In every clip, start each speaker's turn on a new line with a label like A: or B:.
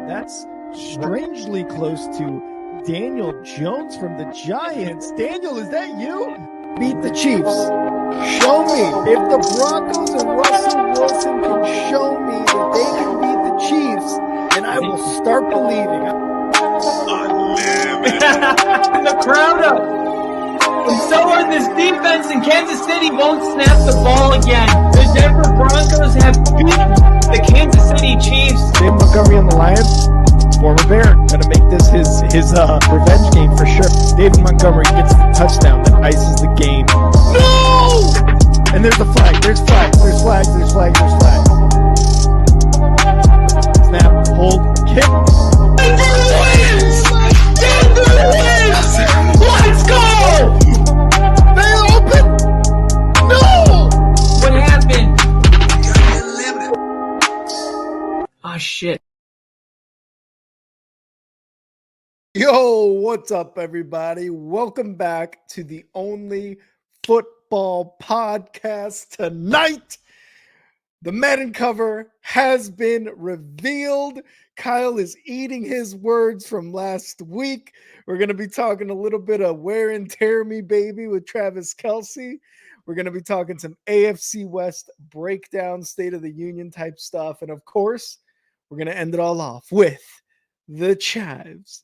A: That's strangely close to Daniel Jones from the Giants. Daniel, is that you? Beat the Chiefs. Show me. If the Broncos and Russell Wilson can show me that they can beat the Chiefs, then I will start believing.
B: The crowd up. And so are this defense, and Kansas City won't snap the ball again. The Denver Broncos have beaten the Kansas City Chiefs.
A: David Montgomery on the Lions, former Bear, gonna make this his revenge game for sure. David Montgomery gets the touchdown that ices the game. No! And there's a flag. There's flags. There's flags. There's flags. There's flags. Snap. Hold. Kick.
B: Denver wins! Denver wins! Let's go!
A: They open. No!
B: What happened? Oh shit.
A: Yo, what's up, everybody? Welcome back to the only football podcast tonight. The Madden cover has been revealed. Kyle is eating his words from last week. We're going to be talking a little bit of Wear and Tear Me Baby with Travis Kelce. We're going to be talking some AFC West breakdown, State of the Union type stuff. And of course, we're going to end it all off with the chives.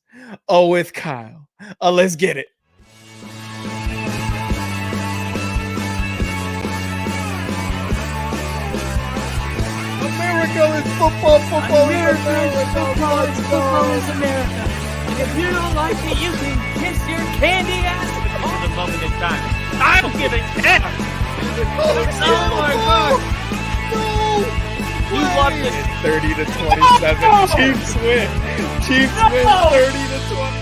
A: Oh, with Kyle. Let's get it. America is football. Football is
B: America. And if you don't like it, you can kiss your candy ass. For the moment in time, I don't give a damn. Oh my god!
A: No!
B: You love this.
A: 30 to 27.
B: No!
A: Chiefs win. Chiefs win 30 to 20.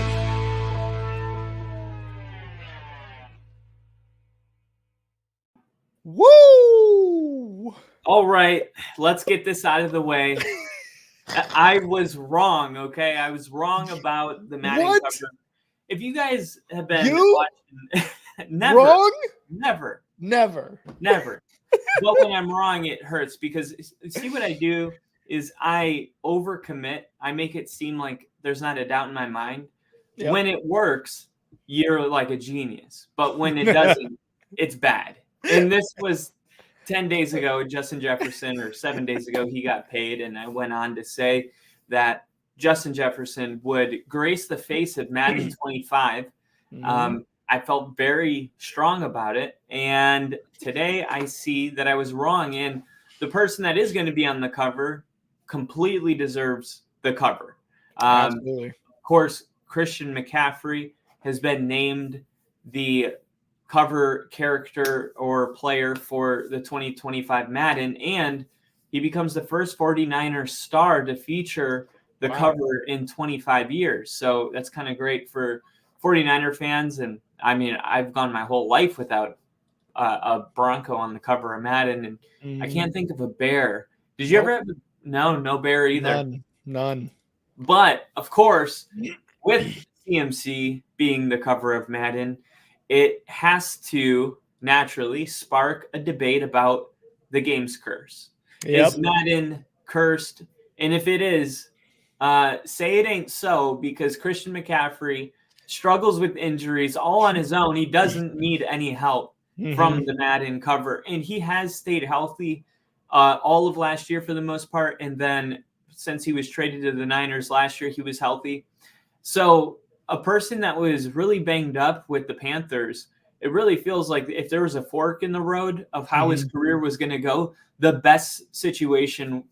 A: Woo!
B: All right, let's get this out of the way. I was wrong, okay? I was wrong about the Madden cover. If you guys have been watching, never.
A: Wrong?
B: Never. But when I'm wrong, it hurts because see what I do is I overcommit. I make it seem like there's not a doubt in my mind. Yep. When it works, you're like a genius. But when it doesn't, it's bad. And this was 10 days ago, Justin Jefferson, or 7 days ago, he got paid. And I went on to say that Justin Jefferson would grace the face of Madden 25. I felt very strong about it. And today I see that I was wrong. And the person that is going to be on the cover completely deserves the cover.
A: Absolutely.
B: Of course, Christian McCaffrey has been named the cover character or player for the 2025 Madden. And he becomes the first 49er star to feature the cover in 25 years. So that's kind of great for 49er fans. And I mean, I've gone my whole life without a Bronco on the cover of Madden, and I can't think of a Bear. Did you ever have no Bear either?
A: None.
B: But of course, with CMC being the cover of Madden, it has to naturally spark a debate about the game's curse. Yep. Is Madden cursed? And if it is, say it ain't so, because Christian McCaffrey struggles with injuries all on his own. He doesn't need any help from the Madden cover. And he has stayed healthy all of last year for the most part. And then since he was traded to the Niners last year, he was healthy. So a person that was really banged up with the Panthers, it really feels like if there was a fork in the road of how his career was going to go, the best situation,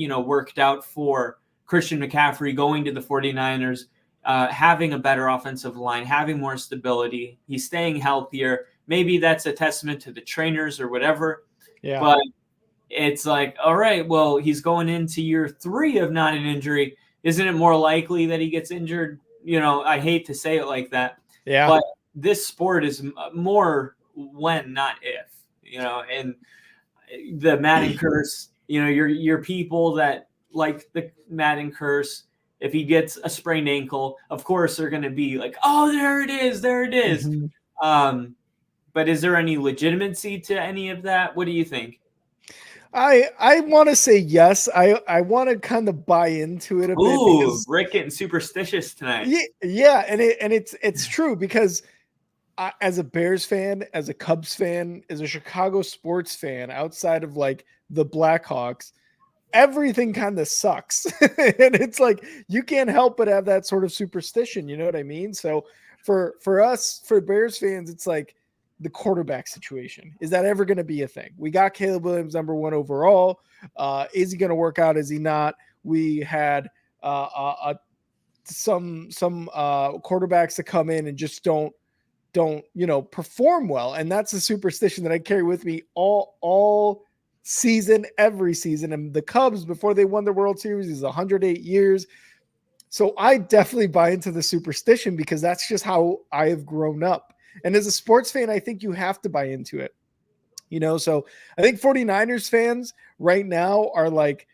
B: worked out for Christian McCaffrey going to the 49ers, having a better offensive line, having more stability. He's staying healthier. Maybe that's a testament to the trainers or whatever. Yeah. But it's like, all right, well, he's going into year 3 of not an injury. Isn't it more likely that he gets injured? I hate to say it like that. Yeah. But this sport is more when, not if. And the Madden curse, your people that like the Madden curse, if he gets a sprained ankle, of course they're going to be like, oh, there it is. But is there any legitimacy to any of that? What do you think?
A: I want to say yes. I want to kind of buy into it a bit
B: Ooh,
A: because
B: Rick getting superstitious tonight.
A: yeah, and it's true because as a Bears fan, as a Cubs fan, as a Chicago sports fan, outside of like the Blackhawks, everything kind of sucks. And it's like you can't help but have that sort of superstition, you know what I mean? So for us, for Bears fans, it's like the quarterback situation. Is that ever going to be a thing? We got Caleb Williams number 1 overall. Is he going to work out? Is he not? We had some quarterbacks that come in and just don't perform well, and that's a superstition that I carry with me all season, every season. And the Cubs, before they won the World Series, is 108 years. So I definitely buy into the superstition because that's just how I have grown up. And as a sports fan, I think you have to buy into it. So I think 49ers fans right now are like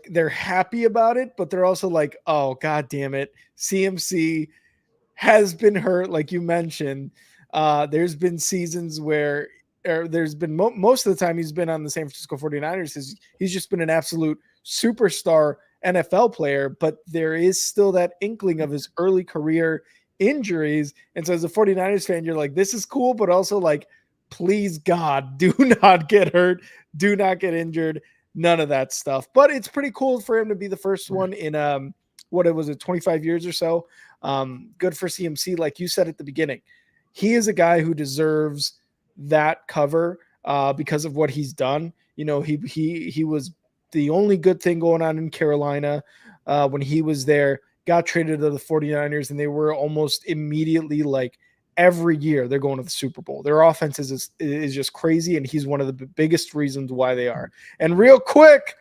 A: they're happy about it, but they're also like, oh god damn it, CMC has been hurt, like you mentioned. There's been seasons where there's been most of the time he's been on the San Francisco 49ers. He's just been an absolute superstar NFL player, but there is still that inkling of his early career injuries. And so as a 49ers fan, you're like, this is cool, but also like, please God, do not get hurt. Do not get injured. None of that stuff. But it's pretty cool for him to be the first one in what it was, 25 years or so. Good for CMC. Like you said at the beginning, he is a guy who deserves that cover because of what he's done. He was the only good thing going on in Carolina when he was there, got traded to the 49ers, and they were almost immediately like every year they're going to the Super Bowl. Their offense is just crazy, and he's one of the biggest reasons why they are. And real quick,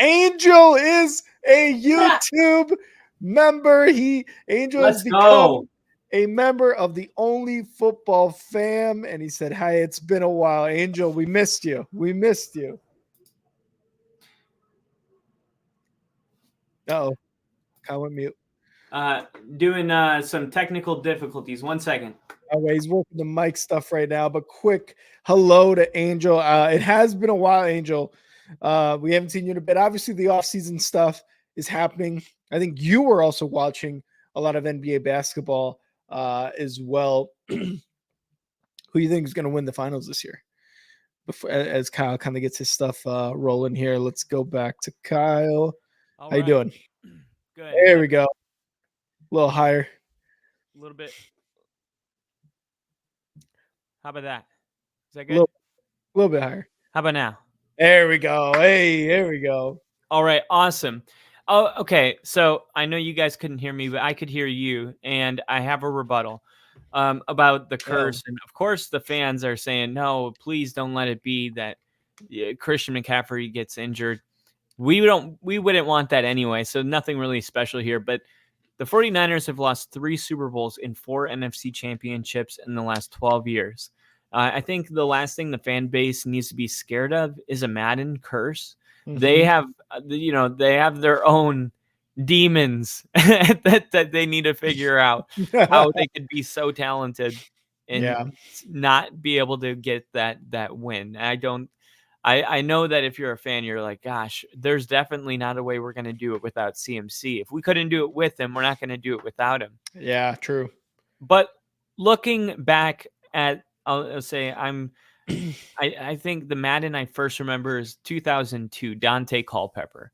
A: Angel is a YouTube member. Angel has become a member of the Only Football fam, and he said, "Hi, it's been a while, Angel. We missed you. We missed you." Oh, I went mute.
B: Doing some technical difficulties. 1 second.
A: Okay, he's working the mic stuff right now, but quick hello to Angel. It has been a while, Angel. We haven't seen you in a bit. Obviously, the offseason stuff is happening. I think you were also watching a lot of NBA basketball as well. Who do you think is going to win the finals this year? As Kyle kind of gets his stuff rolling here, let's go back to Kyle.
C: All
A: How you doing?
C: Good.
A: There we go. A little higher.
C: A little bit. How about that? Is that good?
A: A little bit higher.
C: How about now?
A: There we go. Hey, there we go.
C: All right. Awesome. Oh, okay. So I know you guys couldn't hear me, but I could hear you, and I have a rebuttal about the curse. And of course, the fans are saying, no, please don't let it be that Christian McCaffrey gets injured. We wouldn't want that anyway. So nothing really special here, but the 49ers have lost 3 Super Bowls and 4 NFC championships in the last 12 years. I think the last thing the fan base needs to be scared of is a Madden curse. Mm-hmm. They have their own demons that they need to figure out how they could be so talented and not be able to get that win. I know that if you're a fan, you're like, gosh, there's definitely not a way we're going to do it without CMC. If we couldn't do it with him, we're not going to do it without him.
A: Yeah, true.
C: But looking back at, I'll say I think the Madden I first remember is 2002, Dante Culpepper.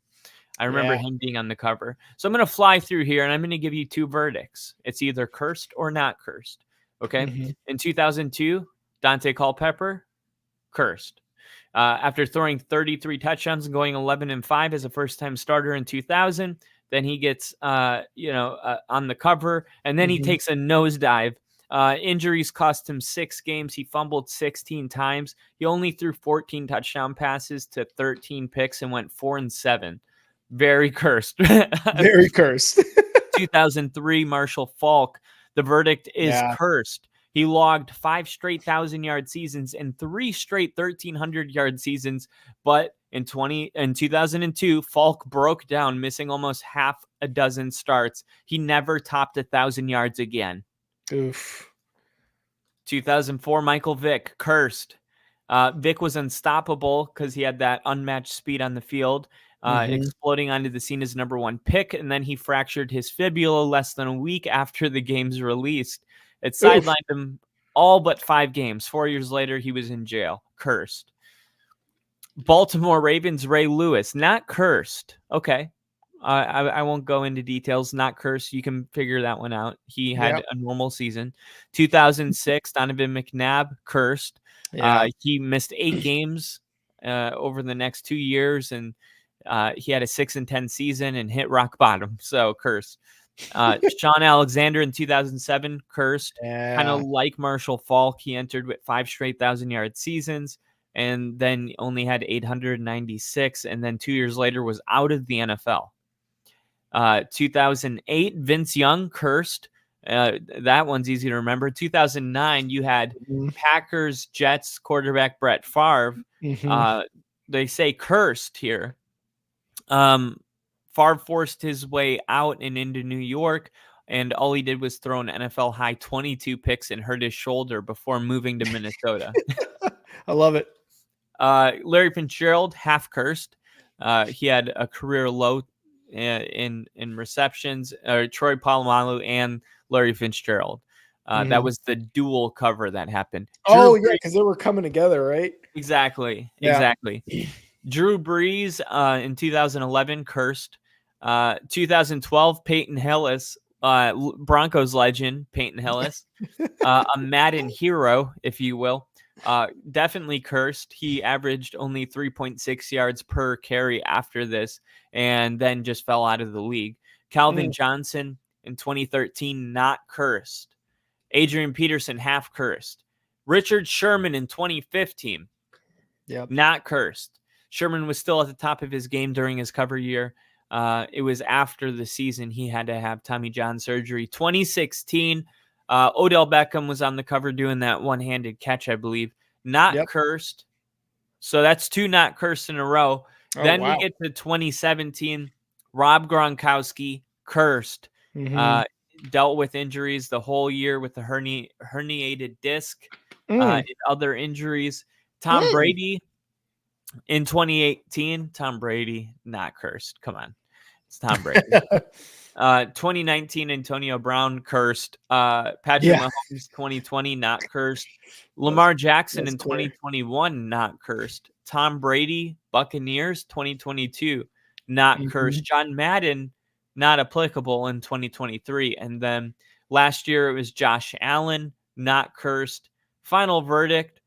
C: I remember him being on the cover. So I'm going to fly through here, and I'm going to give you 2 verdicts. It's either cursed or not cursed. Okay. Mm-hmm. In 2002, Dante Culpepper, cursed. After throwing 33 touchdowns and going 11-5 as a first-time starter in 2000, then he gets, on the cover, and then he takes a nosedive. Injuries cost him 6 games. He fumbled 16 times. He only threw 14 touchdown passes to 13 picks and went 4-7. Very cursed.
A: Very cursed.
C: 2003, Marshall Faulk. The verdict is cursed. He logged 5 straight 1,000-yard seasons and 3 straight 1,300-yard seasons. But in 2002, Falk broke down, missing almost half a dozen starts. He never topped 1,000 yards again.
A: Oof.
C: 2004, Michael Vick, cursed. Vic was unstoppable because he had that unmatched speed on the field, exploding onto the scene as number 1 pick, and then he fractured his fibula less than a week after the game's released. It sidelined him all but 5 games. 4 years later, he was in jail. Cursed. Baltimore Ravens Ray Lewis, not cursed. Okay. I won't go into details. Not cursed. You can figure that one out. He had a normal season. 2006, Donovan McNabb, cursed. He missed 8 games over the next 2 years, and he had a 6-10 season and hit rock bottom. So cursed. Sean Alexander in 2007, cursed. Kind of like Marshall Faulk, he entered with 5 straight 1,000-yard seasons, and then only had 896, and then 2 years later was out of the NFL. 2008, Vince Young, cursed. That one's easy to remember. 2009, you had Packers Jets quarterback Brett Favre. They say cursed here. Favre forced his way out and into New York, and all he did was throw an NFL high 22 picks and hurt his shoulder before moving to Minnesota.
A: I love it.
C: Larry Fitzgerald, half cursed. He had a career low in receptions. Troy Polamalu and Larry Fitzgerald. That was the dual cover that happened.
A: Because they were coming together, right?
C: Exactly. Drew Brees in 2011, cursed. 2012, Peyton Hillis, Broncos legend, Peyton Hillis, a Madden hero, if you will. Definitely cursed. He averaged only 3.6 yards per carry after this, and then just fell out of the league. Calvin Johnson in 2013, not cursed. Adrian Peterson, half cursed. Richard Sherman in 2015, not cursed. Sherman was still at the top of his game during his cover year. It was after the season he had to have Tommy John surgery. 2016, Odell Beckham was on the cover doing that one-handed catch, I believe. Not cursed. So that's 2 not cursed in a row. We get to 2017. Rob Gronkowski, cursed. Dealt with injuries the whole year with the herniated disc and other injuries. Tom Brady in 2018. Tom Brady, not cursed. Come on. It's Tom Brady. 2019, Antonio Brown, cursed. Patrick Mahomes, 2020, not cursed. Lamar Jackson in 2021, not cursed. Tom Brady, Buccaneers, 2022, not cursed. John Madden, not applicable in 2023. And then last year it was Josh Allen, not cursed. Final verdict,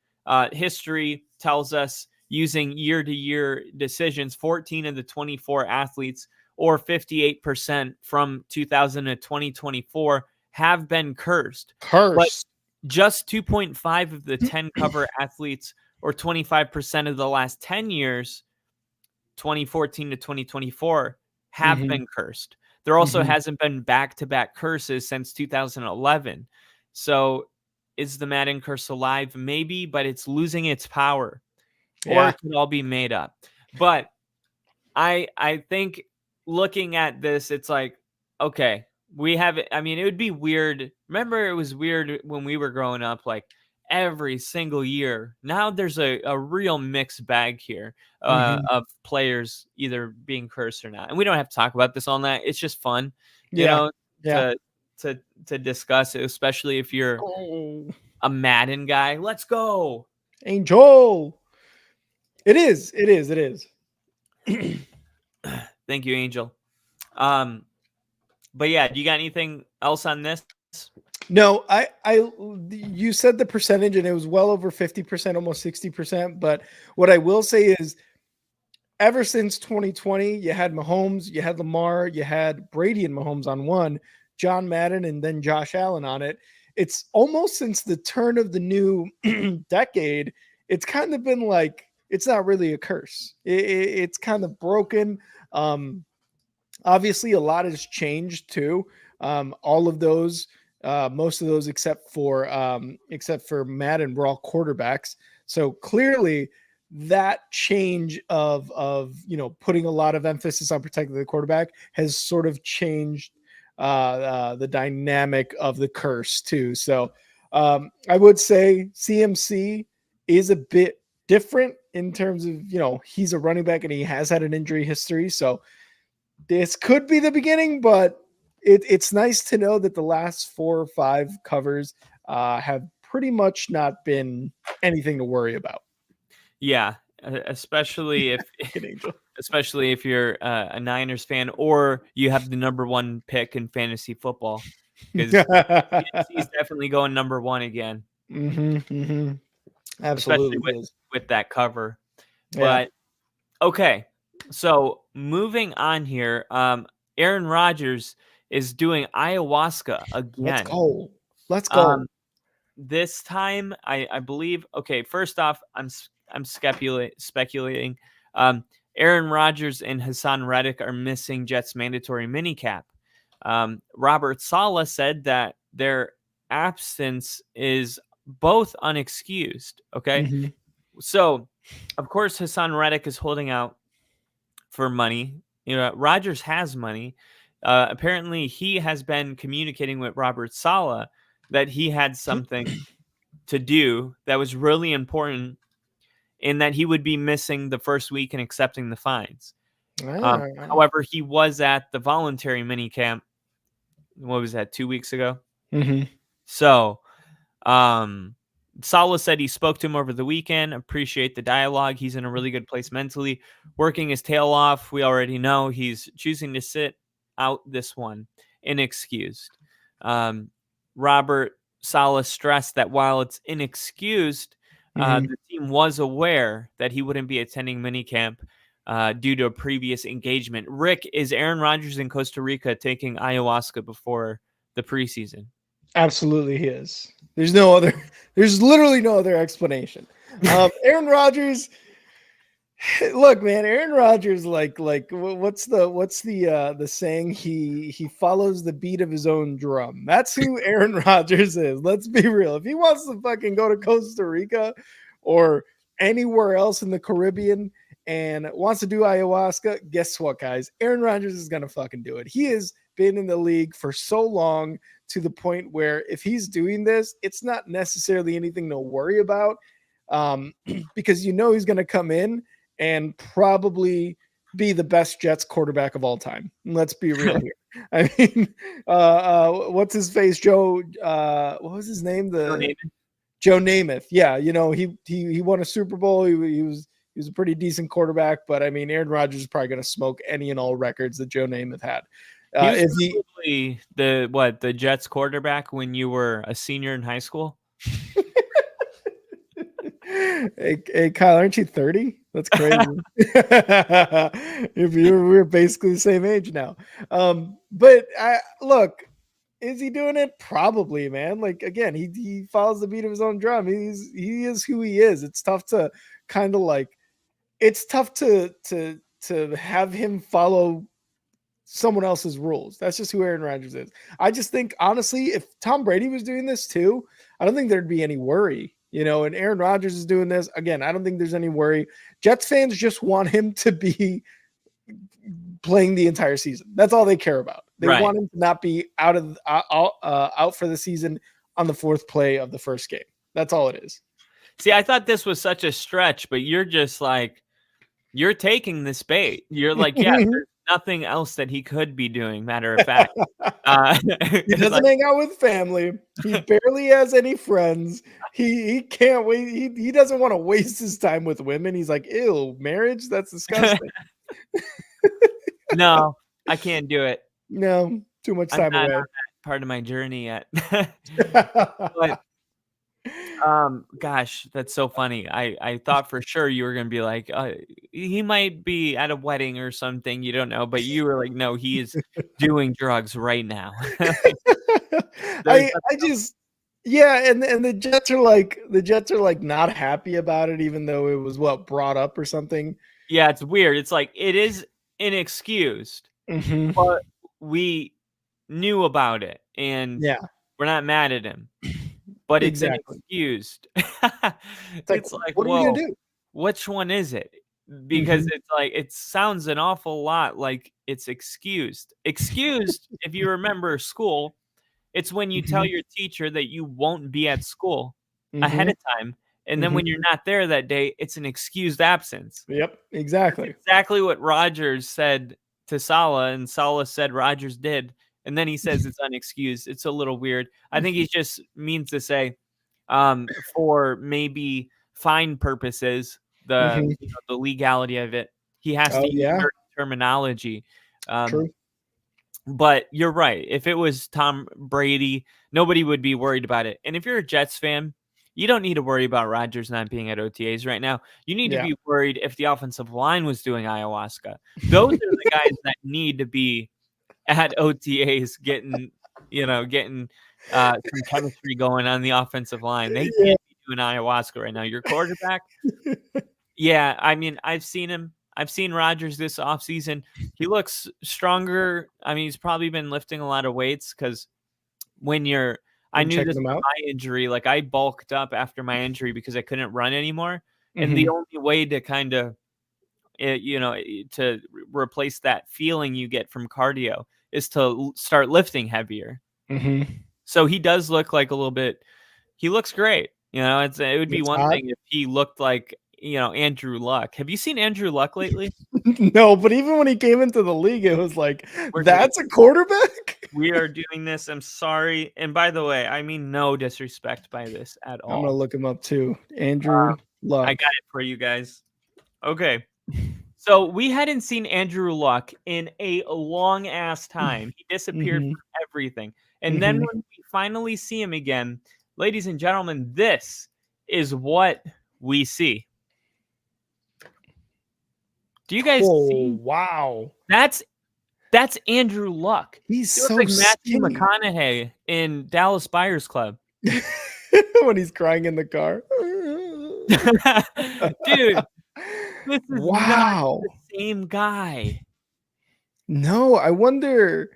C: history tells us using year-to-year decisions, 14 of the 24 athletes, or 58% from 2000 to 2024, have been cursed. But just 2.5 of the 10 cover athletes, or 25% of the last 10 years, 2014 to 2024, have been cursed. There also hasn't been back-to-back curses since 2011. So is the Madden curse alive? Maybe, but it's losing its power. Or it could all be made up. But I think looking at this, it's like, okay, we have it. I mean, it would be weird. Remember, it was weird when we were growing up, like every single year. Now there's a real mixed bag here of players either being cursed or not. And we don't have to talk about this all night. It's just fun, you know, to discuss it, especially if you're a Madden guy. Let's go.
A: Angel. It is.
C: Thank you, Angel. But yeah, do you got anything else on this?
A: No, you said the percentage and it was well over 50%, almost 60%. But what I will say is ever since 2020, you had Mahomes, you had Lamar, you had Brady and Mahomes on one, John Madden, and then Josh Allen on it. It's almost since the turn of the new decade, it's kind of been like, it's not really a curse. It's kind of broken. Obviously, a lot has changed too. All of those, most of those, except for Madden, were all quarterbacks. So clearly, that change of putting a lot of emphasis on protecting the quarterback has sort of changed the dynamic of the curse too. So I would say CMC is a bit different in terms of, he's a running back and he has had an injury history. So this could be the beginning, but it's nice to know that the last 4 or 5 covers have pretty much not been anything to worry about.
C: Yeah, especially if you're a Niners fan or you have the number 1 pick in fantasy football, because he's definitely going number 1 again.
A: Absolutely,
C: especially with that cover.
A: Yeah.
C: But okay, so moving on here, Aaron Rodgers is doing ayahuasca again.
A: Let's go.
C: This time, I believe. Okay, first off, I'm speculating. Aaron Rodgers and Hassan Reddick are missing Jets mandatory minicap. Robert Saleh said that their absence is both unexcused. Okay, so of course Hassan Reddick is holding out for money. Rodgers has money. Apparently, he has been communicating with Robert Saleh that he had something to do that was really important, and that he would be missing the first week and accepting the fines. However, he was at the voluntary mini camp. What was that, 2 weeks ago? So, Saleh said he spoke to him over the weekend. Appreciate the dialogue. He's in a really good place mentally, working his tail off. We already know he's choosing to sit out this one, inexcused. Robert Saleh stressed that while it's inexcused, the team was aware that he wouldn't be attending minicamp due to a previous engagement. Rick, is Aaron Rodgers in Costa Rica taking ayahuasca before the preseason?
A: Absolutely, he is. There's literally no other explanation. Aaron Rodgers. Look, man, Aaron Rodgers, like what's the saying? He follows the beat of his own drum. That's who Aaron Rodgers is. Let's be real. If he wants to fucking go to Costa Rica or anywhere else in the Caribbean and wants to do ayahuasca, guess what, guys? Aaron Rodgers is gonna fucking do it. He has been in the league for so long to the point where if he's doing this, it's not necessarily anything to worry about, because he's gonna come in and probably be the best Jets quarterback of all time. Let's be real here. I mean, what's his face? What was his name? Joe Namath. Yeah, he won a Super Bowl. He was a pretty decent quarterback, but I mean, Aaron Rodgers is probably going to smoke any and all records that Joe Namath had.
C: He was probably the Jets quarterback when you were a senior in high school.
A: Hey, Kyle, aren't you 30? That's crazy. We're basically the same age now. But look, is he doing it? Probably, man. Like, again, he follows the beat of his own drum. He is who he is. It's tough to kind of like, it's tough to have him follow someone else's rules. That's just who Aaron Rodgers is. I just think, honestly, if Tom Brady was doing this too, I don't think there'd be any worry. And Aaron Rodgers is doing this. Again, I don't think there's any worry. Jets fans just want him to be playing the entire season. That's all they care about. They want him to not be out for the season on the 4th play of the first game. That's all it is.
C: See, I thought this was such a stretch, but you're just like, you're taking this bait. You're like, yeah, there's nothing else that he could be doing, matter of fact.
A: He doesn't hang out with family. He barely has any friends. He can't wait. He doesn't want to waste his time with women. He's like, ew, marriage? That's disgusting.
C: No, I can't do it.
A: No, too much time away.
C: On that part of my journey yet. But gosh, that's so funny. I thought for sure you were gonna be like, he might be at a wedding or something, you don't know, but you were like, no, he is doing drugs right now.
A: And the Jets are like not happy about it, even though it was brought up or something.
C: Yeah, it's weird. It's like, it is inexcused, but we knew about it, and we're not mad at him. But it's inexcused. It's like,
A: what are you gonna do?
C: Which one is it? Because it's like, it sounds an awful lot like it's excused. Excused, if you remember school, it's when you tell your teacher that you won't be at school ahead of time, And then when you're not there that day, it's an excused absence.
A: Yep, exactly.
C: That's exactly what Rodgers said to Saleh, and Saleh said Rodgers did. And then he says it's unexcused. It's a little weird. I think he just means to say, for maybe fine purposes, the the legality of it, he has to use certain terminology.
A: True.
C: But you're right. If it was Tom Brady, nobody would be worried about it. And if you're a Jets fan, you don't need to worry about Rodgers not being at OTAs right now. You need to be worried if the offensive line was doing ayahuasca. Those are the guys that need to be at OTAs getting some chemistry going on the offensive line. They can't be doing ayahuasca right now. Your quarterback, I mean, I've seen him. I've seen Rodgers this offseason. He looks stronger. I mean, he's probably been lifting a lot of weights because I knew this was my injury. Like, I bulked up after my injury because I couldn't run anymore. And the only way to kind of, to replace that feeling you get from cardio is to start lifting heavier. So he does look like a little bit, he looks great. It would be one thing if he looked like, Andrew Luck. Have you seen Andrew Luck lately?
A: No, but even when he came into the league, it was like, that's a quarterback?
C: We are doing this. I'm sorry. And by the way, I mean no disrespect by this at all.
A: I'm going to look him up too. Andrew Luck.
C: I got it for you guys. Okay. So we hadn't seen Andrew Luck in a long ass time. He disappeared from everything. And then when we finally see him again, ladies and gentlemen, this is what we see. Do you guys see?
A: Wow.
C: That's Andrew Luck.
A: He's so
C: like Matthew
A: skinny.
C: McConaughey in Dallas Buyers Club.
A: When he's crying in the car.
C: Dude, this is not the same guy.
A: No, I wonder,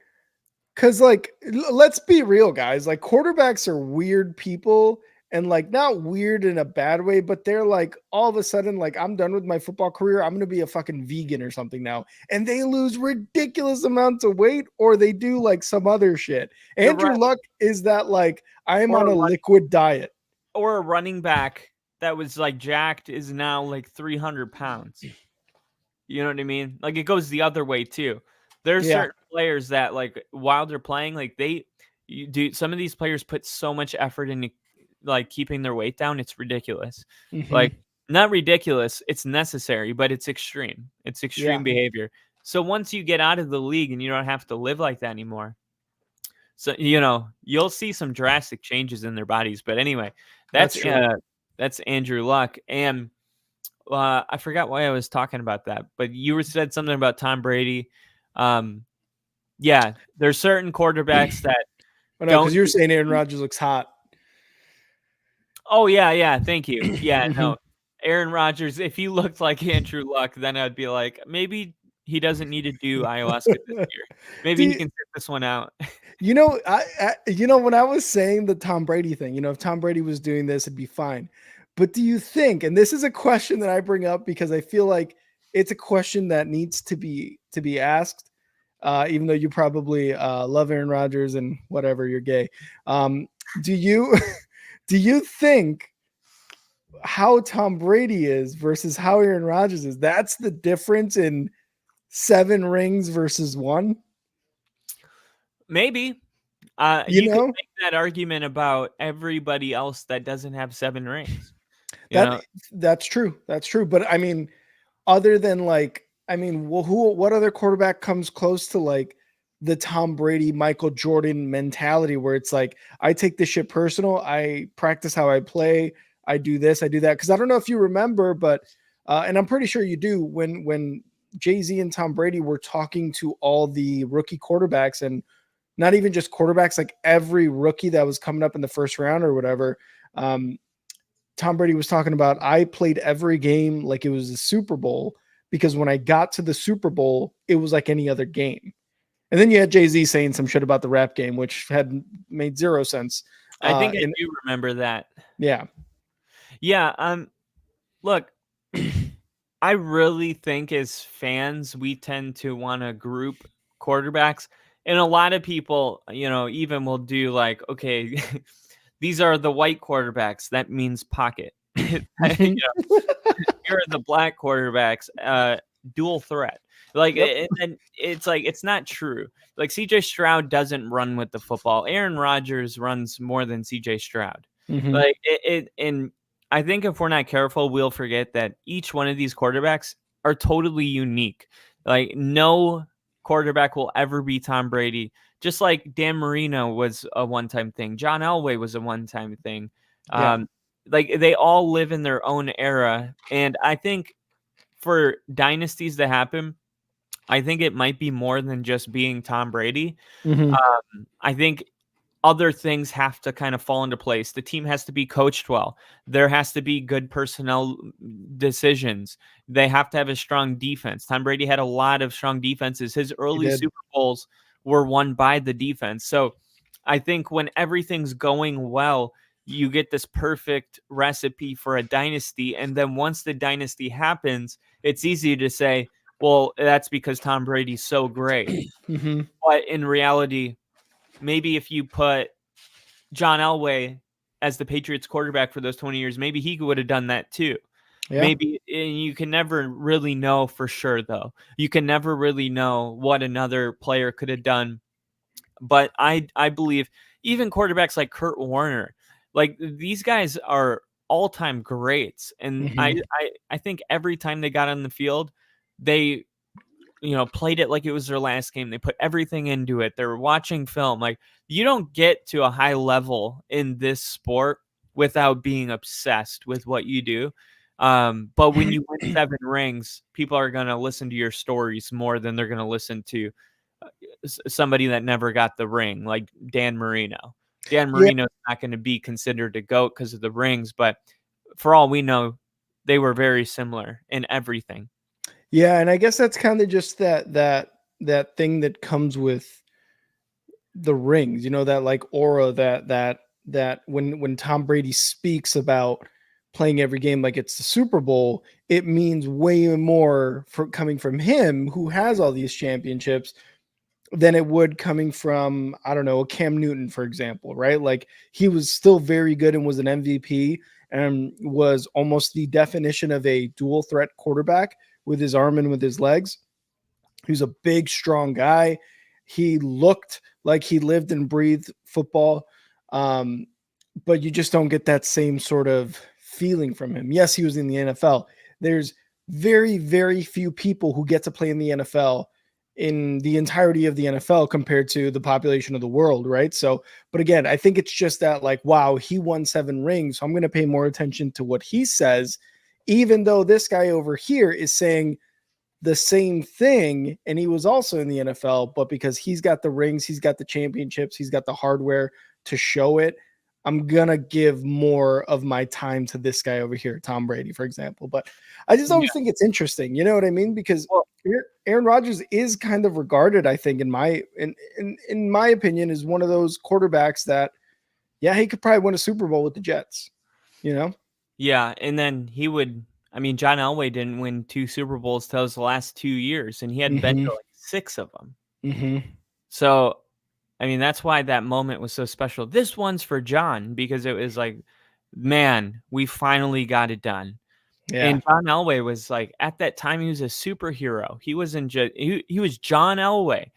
A: because, like, let's be real, guys. Like, quarterbacks are weird people, and, like, not weird in a bad way, but they're like, all of a sudden, like, I'm done with my football career. I'm going to be a fucking vegan or something now. And they lose ridiculous amounts of weight, or they do, like, some other shit. Andrew Luck is that, like, I am on a liquid diet.
C: Or a running back that was, like, jacked is now, like, 300 pounds. You know what I mean? Like, it goes the other way, too. There's certain players that, like, while they're playing, like, some of these players put so much effort into, like, keeping their weight down. It's ridiculous. Like, not ridiculous. It's necessary, but it's extreme. It's extreme behavior. So once you get out of the league and you don't have to live like that anymore, so, you'll see some drastic changes in their bodies. But anyway, that's Andrew Luck. And I forgot why I was talking about that, but you said something about Tom Brady. There's certain quarterbacks that
A: because you're saying Aaron Rodgers looks hot.
C: Oh yeah, thank you. Yeah, no, Aaron Rodgers. If he looked like Andrew Luck, then I'd be like, maybe he doesn't need to do ayahuasca this year. Maybe he can sit this one out.
A: When I was saying the Tom Brady thing, if Tom Brady was doing this, it'd be fine. But do you think, and this is a question that I bring up because I feel like it's a question that needs to be asked, even though you probably love Aaron Rodgers and whatever, you're gay. Do you think how Tom Brady is versus how Aaron Rodgers is, that's the difference in 7 rings versus 1?
C: Maybe. You can make that argument about everybody else that doesn't have 7 rings.
A: That's true. That's true. But I mean, other than what other quarterback comes close to like the Tom Brady, Michael Jordan mentality where it's like, I take this shit personal. I practice how I play. I do this, I do that. Cause I don't know if you remember, but, and I'm pretty sure you do, when Jay-Z and Tom Brady were talking to all the rookie quarterbacks, and not even just quarterbacks, like every rookie that was coming up in the first round or whatever. Tom Brady was talking about, I played every game like it was a Super Bowl, because when I got to the Super Bowl, it was like any other game. And then you had Jay-Z saying some shit about the rap game, which had made 0 sense.
C: I think I do remember that.
A: Yeah.
C: Yeah. Look, I really think as fans, we tend to want to group quarterbacks. And a lot of people, even will do like, okay, these are the white quarterbacks. That means pocket. Here are the black quarterbacks, dual threat. Like,
A: Yep.
C: and it's like, it's not true. Like, CJ Stroud doesn't run with the football. Aaron Rodgers runs more than CJ Stroud. Like, and I think if we're not careful, we'll forget that each one of these quarterbacks are totally unique. Like, no quarterback will ever be Tom Brady. Just like Dan Marino was a one-time thing. John Elway was a one-time thing.
A: Yeah.
C: Like, they all live in their own era. And I think for dynasties to happen, I think it might be more than just being Tom Brady. I think other things have to kind of fall into place. The team has to be coached well. There has to be good personnel decisions. They have to have a strong defense. Tom Brady had a lot of strong defenses. His early
A: did.
C: Super Bowls were won by the defense. So I think when everything's going well, you get this perfect recipe for a dynasty. And then once the dynasty happens, it's easy to say, well, that's because Tom Brady's so great. But in reality, maybe if you put John Elway as the Patriots quarterback for those 20 years, maybe he would have done that too.
A: Yeah.
C: Maybe, and you can never really know for sure, though. You can never really know what another player could have done. But I believe even quarterbacks like Kurt Warner, like, these guys are all-time greats. And I think every time they got on the field, they played it like it was their last game. They put everything into it. They were watching film. Like, you don't get to a high level in this sport without being obsessed with what you do. But when you win 7 rings, people are going to listen to your stories more than they're going to listen to somebody that never got the ring, like Dan Marino. Dan Marino's not going to be considered a GOAT because of the rings, but for all we know, they were very similar in everything.
A: Yeah, and I guess that's kind of just that thing that comes with the rings, that like aura that when Tom Brady speaks about playing every game like it's the Super Bowl, it means way more for coming from him who has all these championships than it would coming from, I don't know, a Cam Newton, for example, right? Like, he was still very good and was an MVP and was almost the definition of a dual threat quarterback with his arm and with his legs. He was a big, strong guy. He looked like he lived and breathed football. But you just don't get that same sort of feeling from him. Yes, he was in the NFL. There's very, very few people who get to play in the NFL in the entirety of the NFL compared to the population of the world, right? So, but again, I think it's just that, like, wow, he won 7 rings, so I'm going to pay more attention to what he says, even though this guy over here is saying the same thing, and he was also in the NFL, but because he's got the rings, he's got the championships, he's got the hardware to show it, I'm going to give more of my time to this guy over here, Tom Brady, for example. But I just always think it's interesting. You know what I mean? Because Aaron Rodgers is kind of regarded, I think, in my opinion, is one of those quarterbacks that, yeah, he could probably win a Super Bowl with the Jets,
C: Yeah, and then he would, John Elway didn't win 2 Super Bowls till his last 2 years, and he had been to like 6 of them. So, that's why that moment was so special. This one's for John, because it was like, man, we finally got it done. Yeah. And John Elway was like, at that time, he was a superhero. He wasn't just, he was John Elway,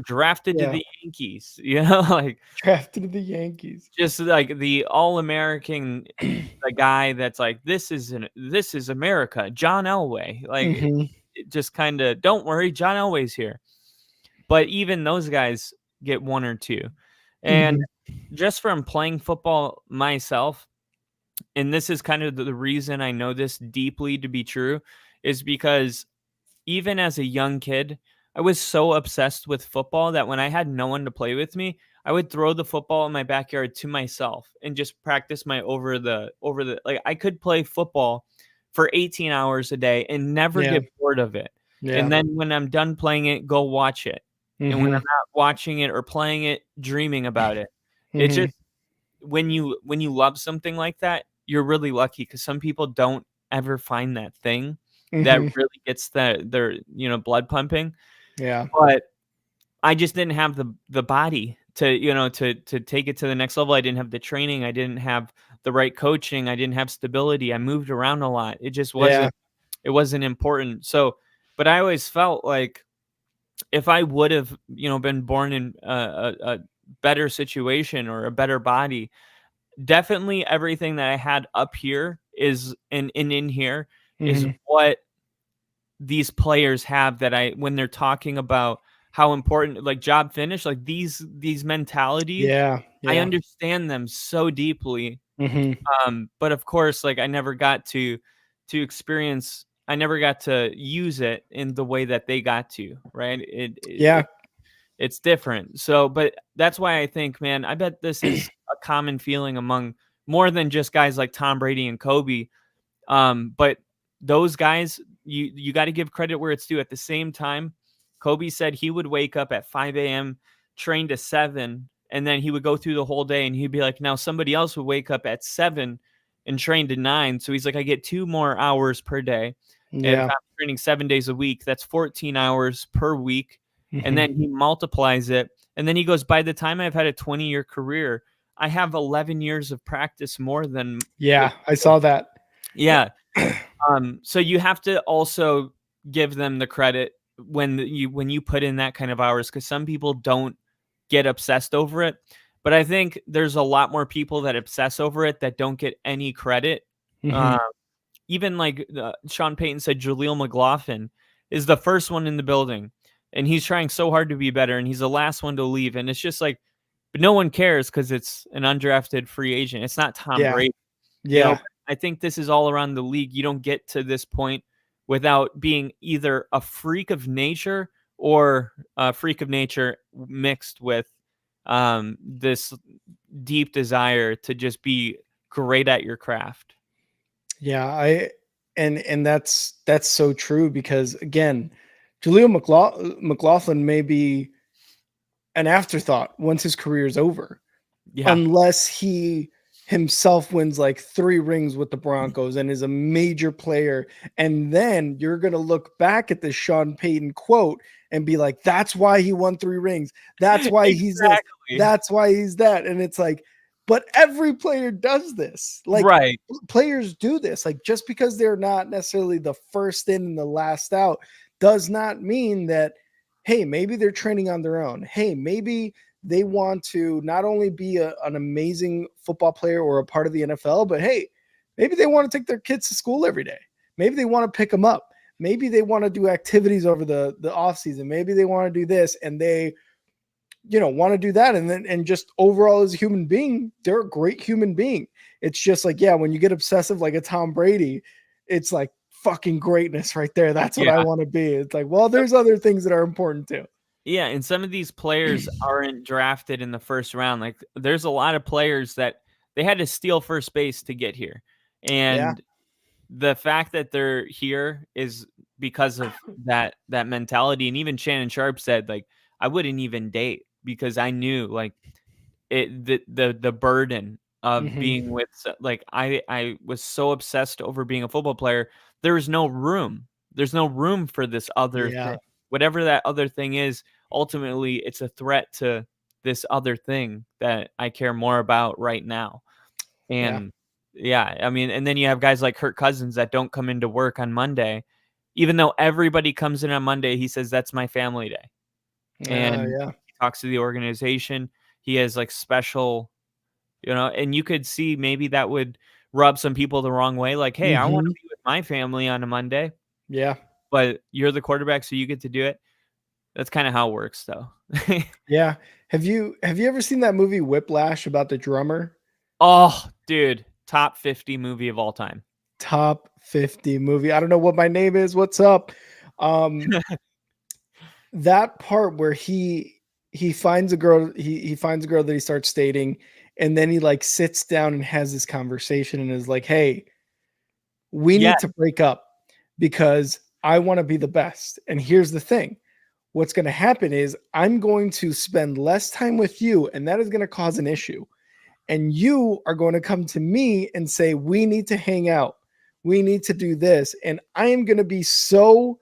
C: drafted to the Yankees, like
A: drafted to the Yankees,
C: just like the All-American, the guy that's like, this is America, John Elway. Like, just kind of, don't worry, John Elway's here. But even those guys get 1 or 2. And just from playing football myself, and this is kind of the reason I know this deeply to be true, is because even as a young kid, I was so obsessed with football that when I had no one to play with me, I would throw the football in my backyard to myself and just practice my over the like, I could play football for 18 hours a day and never get bored of it. And then when I'm done playing it, go watch it. And when I'm not watching it or playing it, dreaming about it. It's just, when you love something like that, you're really lucky, because some people don't ever find that thing that really gets their blood pumping.
A: Yeah.
C: But I just didn't have the body to to take it to the next level. I didn't have the training. I didn't have the right coaching. I didn't have stability. I moved around a lot. It just wasn't. It wasn't important. So, but I always felt like if I would have, been born in a better situation or a better body, definitely everything that I had up here is in here is what these players have that when they're talking about how important, like job finish, like these mentalities.
A: Yeah.
C: I understand them so deeply. But of course, like I never got to experience, I never got to use it in the way that they got to, right? It's different. So, but that's why I think, man, I bet this is a common feeling among more than just guys like Tom Brady and Kobe. But those guys, you got to give credit where it's due. At the same time, Kobe said he would wake up at 5 a.m., train to 7, and then he would go through the whole day, and he'd be like, now somebody else would wake up at 7 and train to 9. So he's like, I get 2 more hours per day. And if I'm training 7 days a week, that's 14 hours per week. And then he multiplies it. And then he goes, by the time I've had a 20-year career, I have 11 years of practice more than.
A: Yeah, I saw that.
C: Yeah. So you have to also give them the credit when you put in that kind of hours, because some people don't get obsessed over it. But I think there's a lot more people that obsess over it that don't get any credit. Even like Sean Payton said, Jaleel McLaughlin is the first one in the building, and he's trying so hard to be better, and he's the last one to leave. And it's just like, but no one cares because it's an undrafted free agent. It's not Tom Brady.
A: Yeah.
C: I think this is all around the league. You don't get to this point without being either a freak of nature or a freak of nature mixed with this deep desire to just be great at your craft.
A: Yeah, and that's so true, because again, Jaleel McLaughlin may be an afterthought once his career is over, unless he himself wins like 3 rings with the Broncos and is a major player. And then you're going to look back at this Sean Payton quote and be like, that's why he won 3 rings. That's why he's this. That's why he's that. And it's like, but every player does this. Like, players do this. Like, just because they're not necessarily the first in and the last out does not mean that, hey, maybe they're training on their own. Hey, maybe they want to not only be an amazing football player or a part of the NFL, but hey, maybe they want to take their kids to school every day. Maybe they want to pick them up. Maybe they want to do activities over the off season. Maybe they want to do this, and they, want to do that. And just overall as a human being, they're a great human being. It's just like, yeah, when you get obsessive like a Tom Brady, it's like fucking greatness right there. That's what I want to be. It's like, well, there's other things that are important too.
C: Yeah, and some of these players aren't drafted in the first round. Like, there's a lot of players that they had to steal first base to get here. And the fact that they're here is because of that mentality. And even Shannon Sharp said, like, I wouldn't even date because I knew, like, the burden of being with, like, I was so obsessed over being a football player. There's no room. There's no room for this other thing. Whatever that other thing is, ultimately it's a threat to this other thing that I care more about right now. And I mean, and then you have guys like Kirk Cousins that don't come into work on Monday, even though everybody comes in on Monday. He says, that's my family day. And he talks to the organization. He has like special, and you could see maybe that would rub some people the wrong way. Like, hey, I want to be with my family on a Monday.
A: Yeah.
C: But you're the quarterback, so you get to do it. That's kind of how it works, though.
A: Yeah. Have you ever seen that movie Whiplash about the drummer?
C: Oh, dude. Top 50 movie of all time.
A: Top 50 movie. I don't know what my name is. What's up? That part where he finds a girl, he finds a girl that he starts dating, and then he like sits down and has this conversation and is like, hey, we need to break up because I want to be the best. And here's the thing. What's going to happen is I'm going to spend less time with you, and that is going to cause an issue. And you are going to come to me and say, we need to hang out. We need to do this. And I am going to be so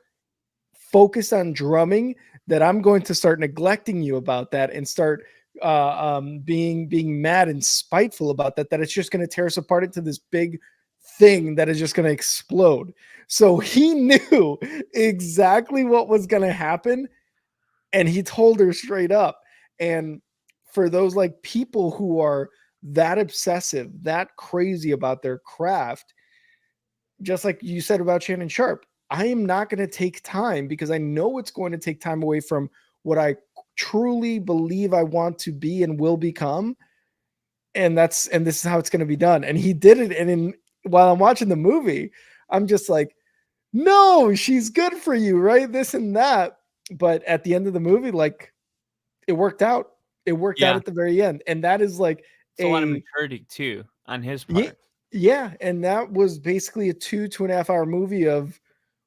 A: focused on drumming that I'm going to start neglecting you about that and start being mad and spiteful about that it's just going to tear us apart into this big thing that is just going to explode. So he knew exactly what was going to happen, and he told her straight up. And for those like people who are that obsessive, that crazy about their craft, just like you said about Shannon Sharp, I am not going to take time because I know it's going to take time away from what I truly believe I want to be and will become. And this is how it's going to be done. And he did it. And while I'm watching the movie, I'm just like, no, she's good for you, right? This and that. But at the end of the movie, like, it worked out. It worked out at the very end. And that is like
C: it's a lot of maturity too on his part.
A: Yeah. And that was basically a 2.5 hour movie of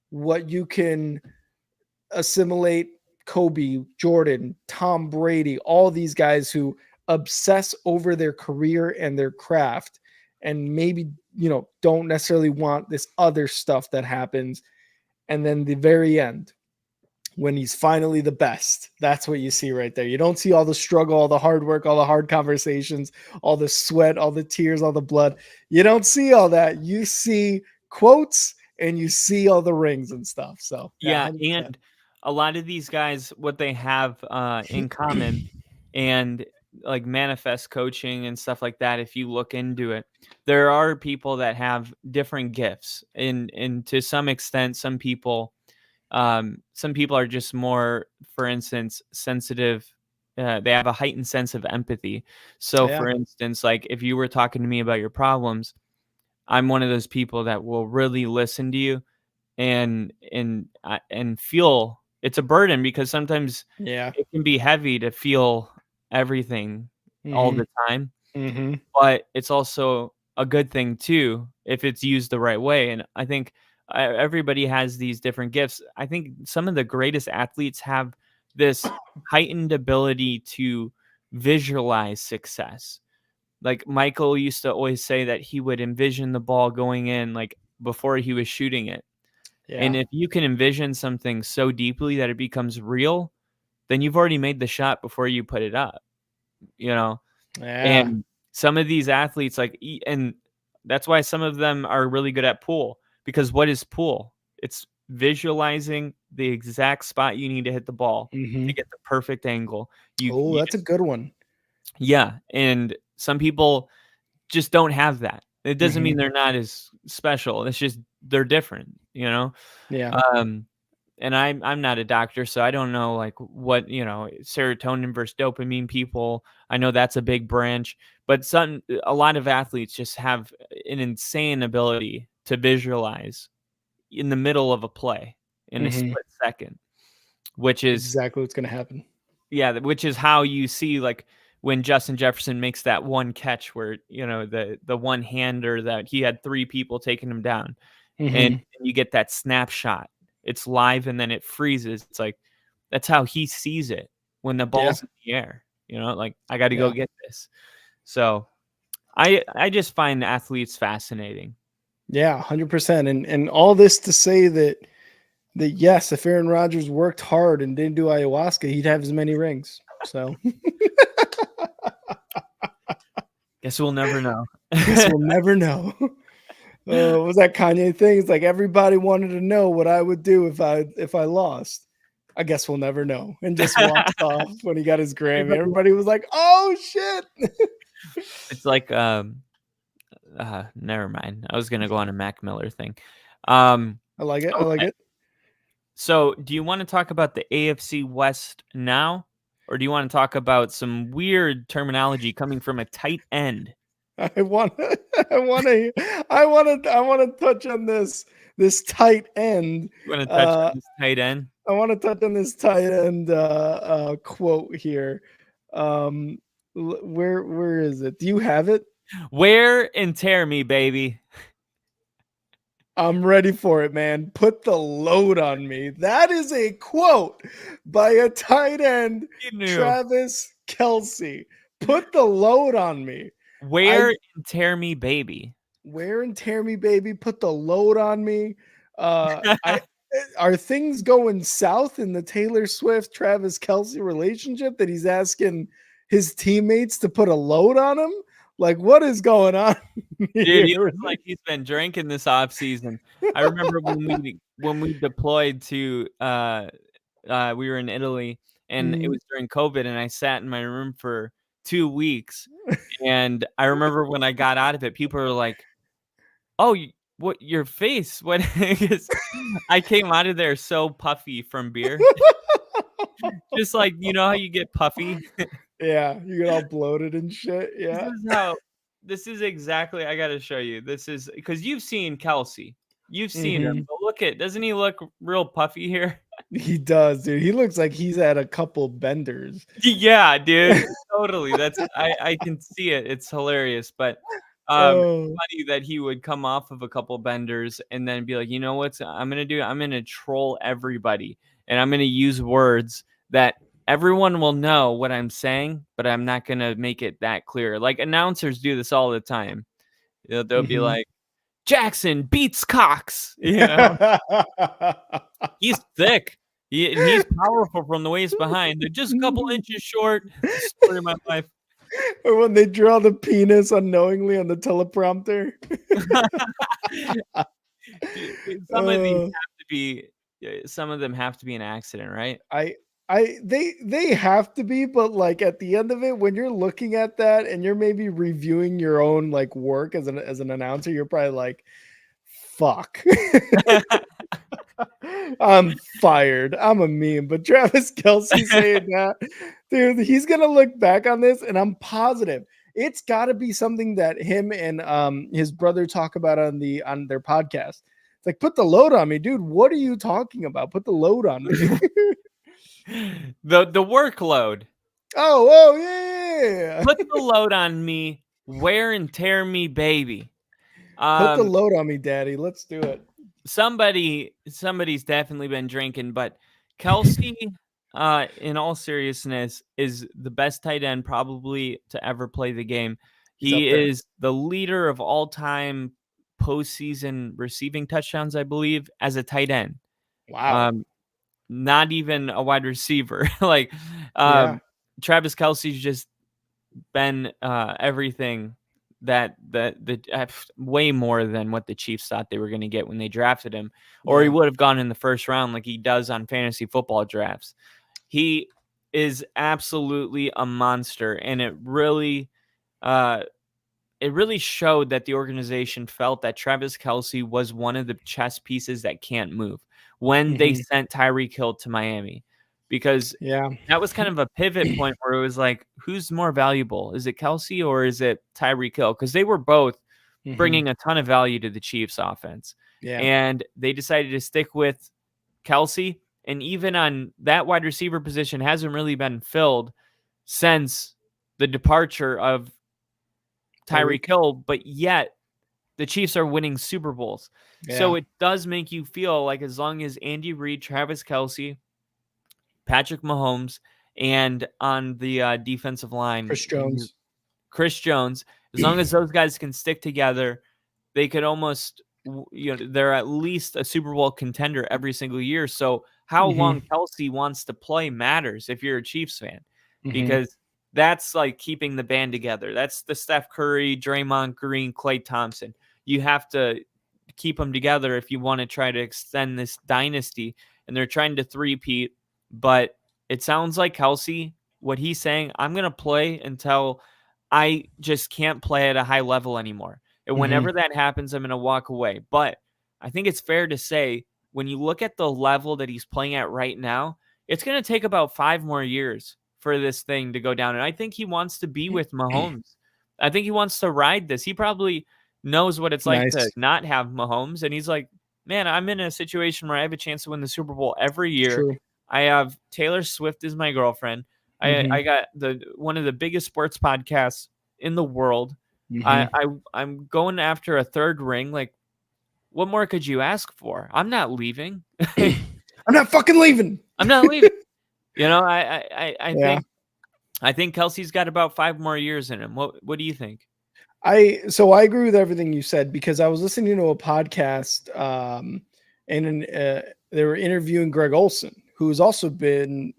A: what you can assimilate Kobe, Jordan, Tom Brady, all these guys who obsess over their career and their craft, and maybe, don't necessarily want this other stuff that happens. And then the very end, when he's finally the best, that's what you see right there. You don't see all the struggle, all the hard work, all the hard conversations, all the sweat, all the tears, all the blood. You don't see all that. You see quotes and you see all the rings and stuff. So
C: yeah,
A: 100%.
C: And a lot of these guys, what they have in common, and like manifest coaching and stuff like that, if you look into it, there are people that have different gifts, and to some extent, some people are just more, for instance, sensitive. They have a heightened sense of empathy. So for instance, like if you were talking to me about your problems, I'm one of those people that will really listen to you and feel it's a burden, because sometimes it can be heavy to feel everything all the time. But it's also a good thing too if it's used the right way. And I think everybody has these different gifts. I think some of the greatest athletes have this heightened ability to visualize success. Like Michael used to always say that he would envision the ball going in like before he was shooting it. And if you can envision something so deeply that it becomes real, then you've already made the shot before you put it up, And some of these athletes, and that's why some of them are really good at pool, because what is pool? It's visualizing the exact spot you need to hit the ball to get the perfect angle.
A: That's a good one.
C: Yeah. And some people just don't have that. It doesn't mean they're not as special. It's just they're different,
A: Yeah.
C: And I'm not a doctor, so I don't know like what, serotonin versus dopamine people. I know that's a big branch, but a lot of athletes just have an insane ability to visualize in the middle of a play in a split second, which is
A: exactly what's going to happen.
C: Yeah, which is how you see like when Justin Jefferson makes that one catch where, the one hander that he had 3 people taking him down, and you get that snapshot. It's live and then it freezes. It's like, that's how he sees it when the ball's in the air, like I got to go get this. So I just find athletes fascinating.
A: Yeah, 100%. And all this to say that yes, if Aaron Rodgers worked hard and didn't do ayahuasca, he'd have as many rings. So
C: guess we'll never know.
A: Guess we'll never know. What was that Kanye thing? It's like everybody wanted to know what I would do if I lost. I guess we'll never know. And just walked off when he got his Grammy. Everybody was like, "Oh shit!"
C: It's like, never mind. I was gonna go on a Mac Miller thing. I
A: like it. Okay. I like it.
C: So, do you want to talk about the AFC West now, or do you want to talk about some weird terminology coming from a tight end?
A: I want to touch on this tight end.
C: You want to touch on this tight end?
A: I want to touch on this tight end quote here. Where is it? Do you have it?
C: Wear and tear me, baby.
A: I'm ready for it, man. Put the load on me. That is a quote by a tight end, Travis Kelce. Put the load on me.
C: Wear and tear me, baby.
A: Wear and tear me, baby. Put the load on me. Are things going south in the Taylor Swift Travis Kelce relationship that he's asking his teammates to put a load on him? Like, what is going on
C: Dude, he
A: here?
C: looks like he's been drinking this off season. I remember when we deployed to we were in Italy and it was during COVID and I sat in my room for 2 weeks. And I remember when I got out of it, people were like, "Oh, what your face? What?" 'Cause I came out of there so puffy from beer. Just like, you know how you get puffy?
A: Yeah, you get all bloated and shit. Yeah.
C: This is exactly I gotta show you. This is because you've seen Kelsey. You've seen him.
A: Mhm.
C: But doesn't he look real puffy here?
A: He does, dude. He looks like he's had a couple benders.
C: Yeah, dude. Totally. I can see it. It's hilarious. But
A: Oh.
C: funny that he would come off of a couple benders and then be like, you know what I'm gonna do? I'm gonna troll everybody and I'm gonna use words that everyone will know what I'm saying, but I'm not gonna make it that clear. Like announcers do this all the time. They'll be
A: Mhm.
C: like, Jackson beats Cox. You know, he's thick. He's powerful from the waist behind. They're just a couple inches short. Story of my life.
A: Or when they draw the penis unknowingly on the teleprompter.
C: Some of them have to be an accident, right?
A: They have to be, but like at the end of it, when you're looking at that and you're maybe reviewing your own like work as an announcer, you're probably like, fuck. I'm fired. I'm a meme. But Travis Kelce saying that, dude, he's gonna look back on this, and I'm positive it's got to be something that him and his brother talk about on their podcast. It's like, put the load on me, dude. What are you talking about? Put the load on me.
C: The workload.
A: Oh yeah.
C: Put the load on me. Wear and tear me, baby.
A: Put the load on me, daddy. Let's do it.
C: Somebody's definitely been drinking, but Kelsey, in all seriousness, is the best tight end probably to ever play the game. He is the leader of all time postseason receiving touchdowns, I believe, as a tight end.
A: Wow.
C: Not even a wide receiver. Like Travis Kelce's just been everything that way more than what the Chiefs thought they were going to get when they drafted him, or he would have gone in the first round like he does on fantasy football drafts. He is absolutely a monster, and it really showed that the organization felt that Travis Kelce was one of the chess pieces that can't move when they sent Tyreek Hill to Miami, because that was kind of a pivot point where it was like, who's more valuable? Is it Kelce or is it Tyreek Hill? Because they were both bringing a ton of value to the Chiefs offense. And they decided to stick with Kelce. And even on that wide receiver position hasn't really been filled since the departure of Tyreek Hill, but yet the Chiefs are winning Super Bowls. So it does make you feel like as long as Andy Reid, Travis Kelce, Patrick Mahomes, and on the defensive line, Chris Jones, as long as those guys can stick together, they could almost, they're at least a Super Bowl contender every single year. So how long Kelce wants to play matters if you're a Chiefs fan, because that's like keeping the band together. That's the Steph Curry, Draymond Green, Klay Thompson. You have to keep them together if you want to try to extend this dynasty. And they're trying to three-peat, but it sounds like Kelce, what he's saying, I'm going to play until I just can't play at a high level anymore. And whenever that happens, I'm going to walk away. But I think it's fair to say, when you look at the level that he's playing at right now, it's going to take about 5 more years for this thing to go down. And I think he wants to be with Mahomes. I think he wants to ride this. He probably knows what it's like to not have Mahomes. And he's like, man, I'm in a situation where I have a chance to win the Super Bowl every year. I have Taylor Swift as my girlfriend. I got one of the biggest sports podcasts in the world. I'm going after a third ring. Like, what more could you ask for? I'm not leaving.
A: I'm not fucking leaving.
C: I'm not leaving. I think Kelsey's got about 5 more years in him. What do you think?
A: I agree with everything you said, because I was listening to a podcast and they were interviewing Greg Olson, who's also been,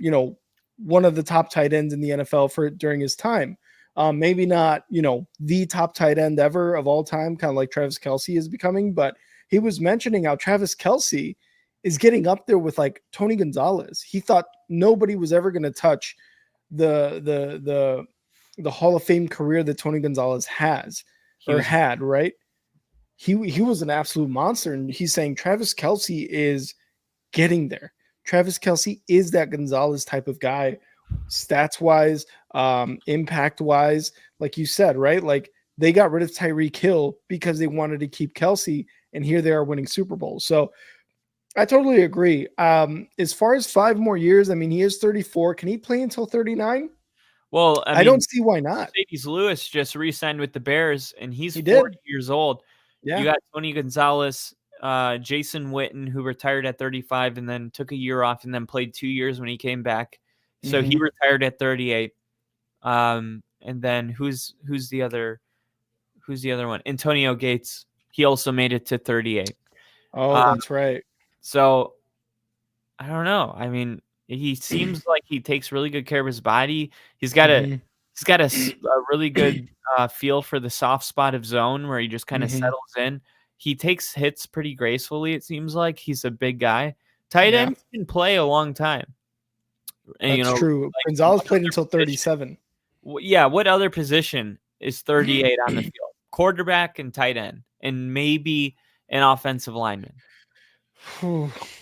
A: one of the top tight ends in the NFL during his time. Maybe not, the top tight end ever of all time, kind of like Travis Kelce is becoming, but he was mentioning how Travis Kelce is getting up there with like Tony Gonzalez. He thought nobody was ever going to touch the Hall of Fame career that Tony Gonzalez had, right? He was an absolute monster, and he's saying Travis Kelce is getting there. Travis Kelce is that Gonzalez type of guy, stats wise, impact wise, like you said, right? Like they got rid of Tyreek Hill because they wanted to keep Kelce, and here they are winning Super Bowls. So I totally agree. As far as 5 more years, I mean, he is 34. Can he play until 39?
C: Well,
A: I don't see why not.
C: Mercedes Lewis just re-signed with the Bears, and he's 40
A: did.
C: years old.
A: Yeah.
C: You got Tony Gonzalez, Jason Witten, who retired at 35 and then took a year off and then played 2 years when he came back. So he retired at 38. And then who's the other one? Antonio Gates. He also made it to 38.
A: Oh, that's right.
C: So I don't know. I mean, he seems like he takes really good care of his body. He's got a really good feel for the soft spot of zone where he just kind of settles in. He takes hits pretty gracefully. It seems like he's a big guy. Tight ends can play a long time. And,
A: that's true. Like, Gonzalez played until 37.
C: Yeah. What other position is 38 on the field? Quarterback and tight end, and maybe an offensive lineman.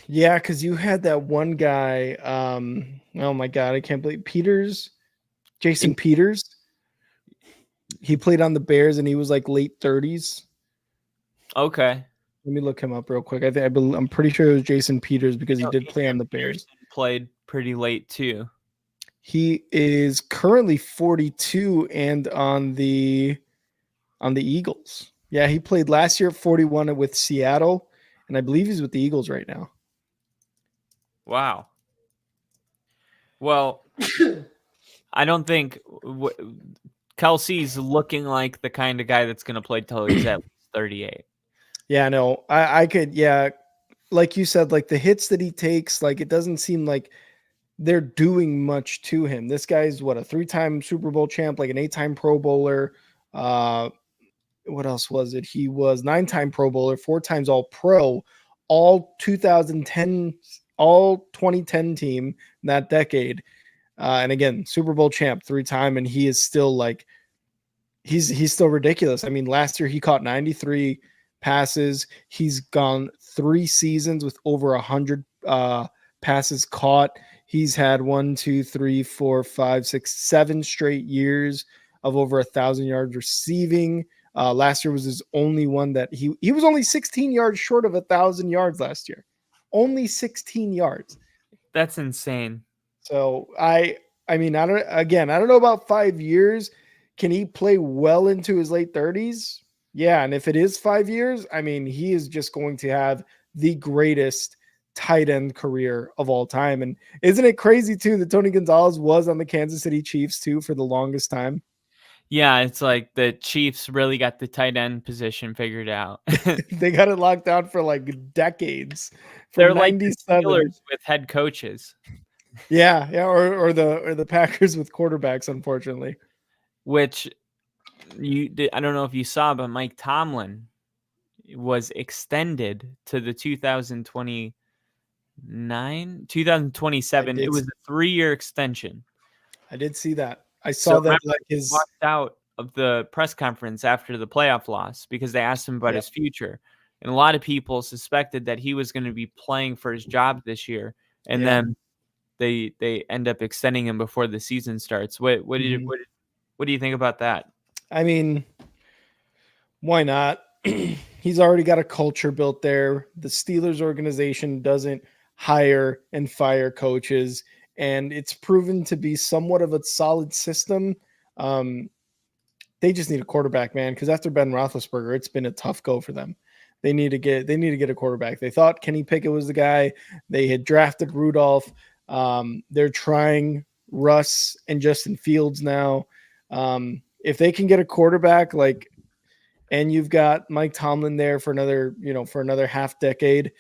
A: Yeah, because you had that one guy. Oh my God, I can't believe Jason Peters. He played on the Bears, and he was like late 30s.
C: Okay,
A: let me look him up real quick. I'm pretty sure it was Jason Peters because he did play on the Bears.
C: Played pretty late too.
A: He is currently 42 and on the Eagles. Yeah, he played last year at 41 with Seattle. And I believe he's with the Eagles right now.
C: Wow. Well, I don't think Kelce's looking like the kind of guy that's going to play till he's at 38.
A: Yeah, no, I could. Yeah, like you said, like the hits that he takes, like it doesn't seem like they're doing much to him. This guy's what, a 3-time Super Bowl champ, like an 8-time Pro Bowler. What else was it? He was 9-time Pro Bowler, 4 times All Pro, all 2010 team in that decade. And again, Super Bowl champ 3-time. And he is still like, he's still ridiculous. I mean, last year he caught 93 passes. He's gone 3 seasons with over 100 passes caught. He's had 1, 2, 3, 4, 5, 6, 7 straight years of over 1,000 yards receiving. Last year was his only one that he was only 16 yards short of 1,000 yards last year. Only 16 yards.
C: That's insane.
A: So I mean, I don't know about 5 years. Can he play well into his late 30s? Yeah. And if it is 5 years, I mean, he is just going to have the greatest tight end career of all time. And isn't it crazy too that Tony Gonzalez was on the Kansas City Chiefs too for the longest time?
C: Yeah, it's like the Chiefs really got the tight end position figured out.
A: They got it locked down for like decades.
C: They're like the Steelers with head coaches.
A: Yeah, or the Packers with quarterbacks, unfortunately.
C: Which I don't know if you saw, but Mike Tomlin was extended to the 2027. It was a 3-year extension.
A: I did see that. I saw that like his
C: walked out of the press conference after the playoff loss because they asked him about his future. And a lot of people suspected that he was going to be playing for his job this year. And then they end up extending him before the season starts. What do you think about that?
A: I mean, why not? He's already got a culture built there. The Steelers organization doesn't hire and fire coaches, and it's proven to be somewhat of a solid system. They just need a quarterback, man, because after Ben Roethlisberger, it's been a tough go for them. They need to get a quarterback. They thought Kenny Pickett was the guy. They had drafted Rudolph. They're trying Russ and Justin Fields now. If they can get a quarterback, and you've got Mike Tomlin there for another half decade,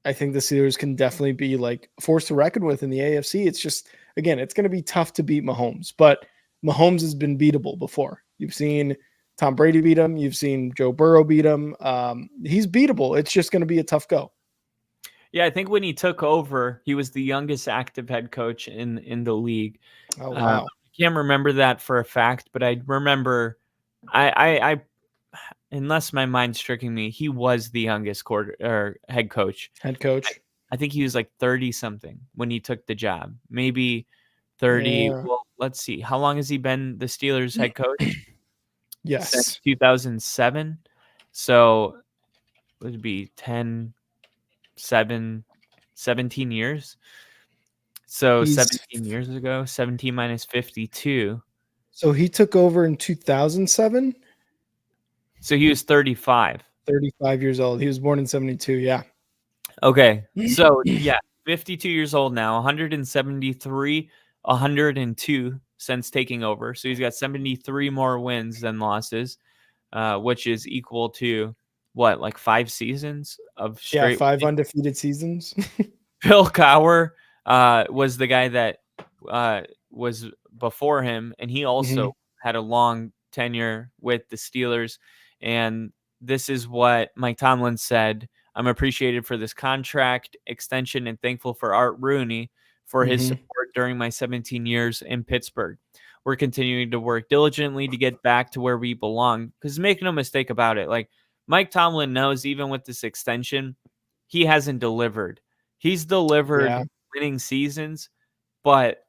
A: I think the Steelers can definitely be like forced to reckon with in the AFC. It's just, again, it's going to be tough to beat Mahomes, but Mahomes has been beatable before. You've seen Tom Brady beat him. You've seen Joe Burrow beat him. He's beatable. It's just going to be a tough go.
C: Yeah, I think when he took over, he was the youngest active head coach in the league.
A: Oh, wow.
C: I can't remember that for a fact, but I remember I unless my mind's tricking me, he was the youngest head coach.
A: Head coach.
C: I think he was like 30 something when he took the job. Maybe 30.
A: Yeah.
C: Well, let's see. How long has he been the Steelers head coach?
A: Yes.
C: Since 2007. So it would be 10, 7, 17 years. So 17 years ago, 17 minus 52.
A: So he took over in 2007?
C: So he was 35.
A: 35 years old. He was born in 72. Yeah.
C: Okay. So, yeah, 52 years old now, 173, 102 since taking over. So he's got 73 more wins than losses, which is equal to what, like 5 seasons of straight.
A: Yeah, 5 undefeated seasons.
C: Bill Cowher was the guy that was before him, and he also had a long tenure with the Steelers. And this is what Mike Tomlin said: "I'm appreciated for this contract extension and thankful for Art Rooney for his support during my 17 years in Pittsburgh. We're continuing to work diligently to get back to where we belong." Because make no mistake about it, like Mike Tomlin knows, even with this extension, he hasn't delivered. He's delivered winning seasons, but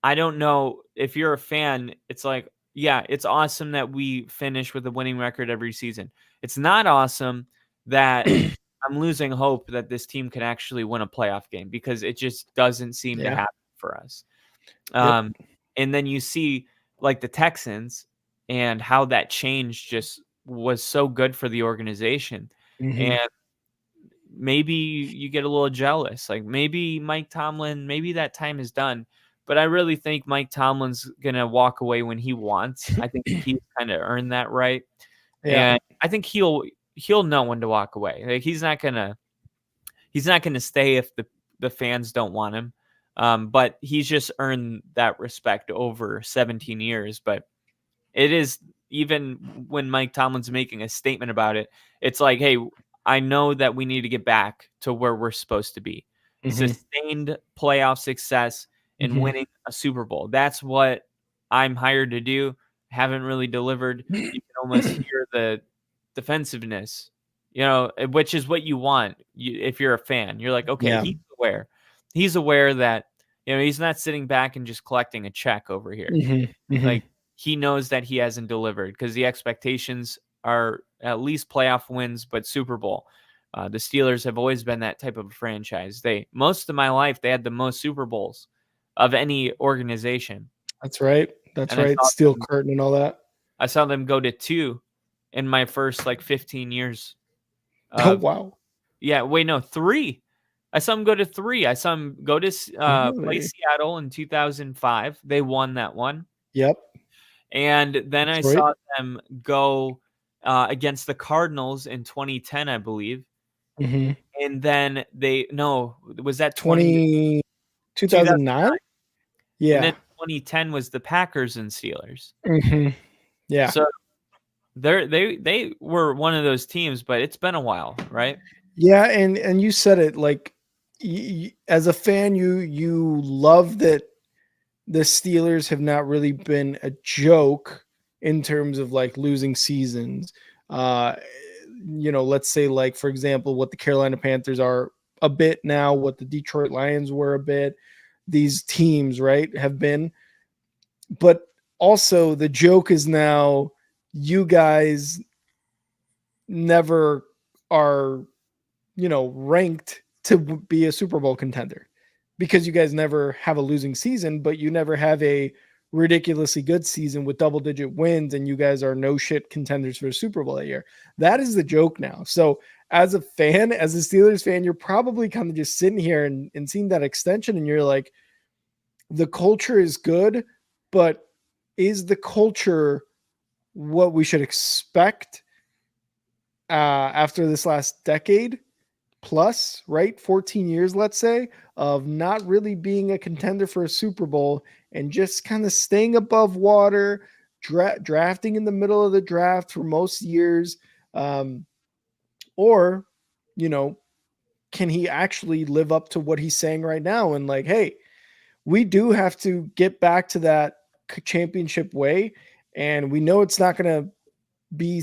C: I don't know if you're a fan. It's like, yeah, it's awesome that we finish with a winning record every season. It's not awesome that I'm losing hope that this team can actually win a playoff game, because it just doesn't seem to happen for us. And then you see like the Texans and how that change just was so good for the organization. And maybe you get a little jealous. Like maybe Mike Tomlin, maybe that time is done. But I really think Mike Tomlin's going to walk away when he wants. I think he's kind of earned that right. And I think he'll know when to walk away. Like he's not going to stay if the fans don't want him. But he's just earned that respect over 17 years. But it is, even when Mike Tomlin's making a statement about it, it's like, hey, I know that we need to get back to where we're supposed to be. Sustained playoff success and winning a Super Bowl. That's what I'm hired to do. Haven't really delivered. You can almost hear the defensiveness, which is what you want. If you're a fan, you're like, okay, he's aware. He's aware that, he's not sitting back and just collecting a check over here. Like he knows that he hasn't delivered, because the expectations are at least playoff wins, but Super Bowl. The Steelers have always been that type of franchise. Most of my life, they had the most Super Bowls of any organization.
A: That's right. That's right. Steel curtain and all that.
C: I saw them go to 2 in my first 15 years.
A: Oh, wow.
C: Yeah. Wait, no, 3. I saw them go to 3. I saw them go to play Seattle in 2005. They won that one.
A: Yep.
C: And then I saw them go against the Cardinals in 2010, I believe. And then was that
A: 2009? Yeah.
C: And then 2010 was the Packers and Steelers.
A: Yeah.
C: So they were one of those teams, but it's been a while, right?
A: Yeah, and you said it, like as a fan, you love that the Steelers have not really been a joke in terms of losing seasons. Let's say for example, what the Carolina Panthers are a bit now, what the Detroit Lions were a bit, these teams, right, have been. But also the joke is now you guys never are, ranked to be a Super Bowl contender, because you guys never have a losing season, but you never have a ridiculously good season with double-digit wins, and you guys are no shit contenders for a Super Bowl that year. That is the joke now. So as a fan, as a Steelers fan, you're probably kind of just sitting here and seeing that extension, and you're like, the culture is good, but is the culture what we should expect after this last decade? plus, right? 14 years, let's say, of not really being a contender for a Super Bowl and just kind of staying above water, drafting in the middle of the draft for most years. Or, you know, can he actually live up to what he's saying right now? And like, hey, we do have to get back to that championship way. And we know it's not going to be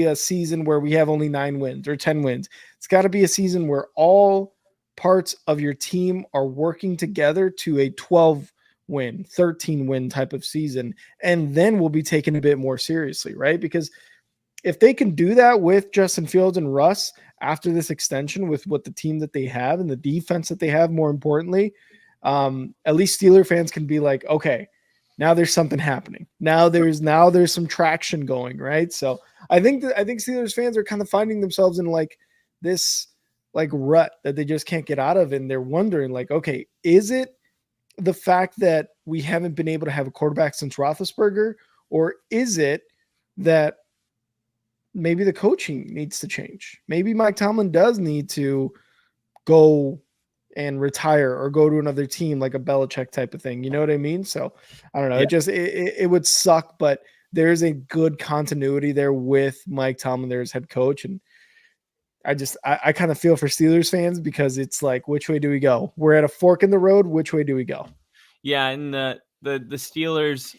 A: a season where we have only 9 wins or 10 wins. It's got to be a season where all parts of your team are working together to a 12 win, 13 win type of season. And then we'll be taken a bit more seriously, right? Because if they can do that with Justin Fields and Russ after this extension with what the team that they have and the defense that they have, more importantly, at least Steeler fans can be like, okay, now there's something happening. Now there's some traction going, right? So I think Steelers fans are kind of finding themselves in like this like rut that they just can't get out of, and they're wondering like, okay, is it the fact that we haven't been able to have a quarterback since Roethlisberger, or is it that maybe the coaching needs to change? Maybe Mike Tomlin does need to go and retire or go to another team, like a Belichick type of thing. You know what I mean? So I don't know.
B: Yeah.
A: It would suck, but there is a good continuity there with Mike Tomlin there as head coach. And I kind of feel for Steelers fans because it's like, which way do we go? We're at a fork in the road. Which way do we go?
C: Yeah. And the Steelers,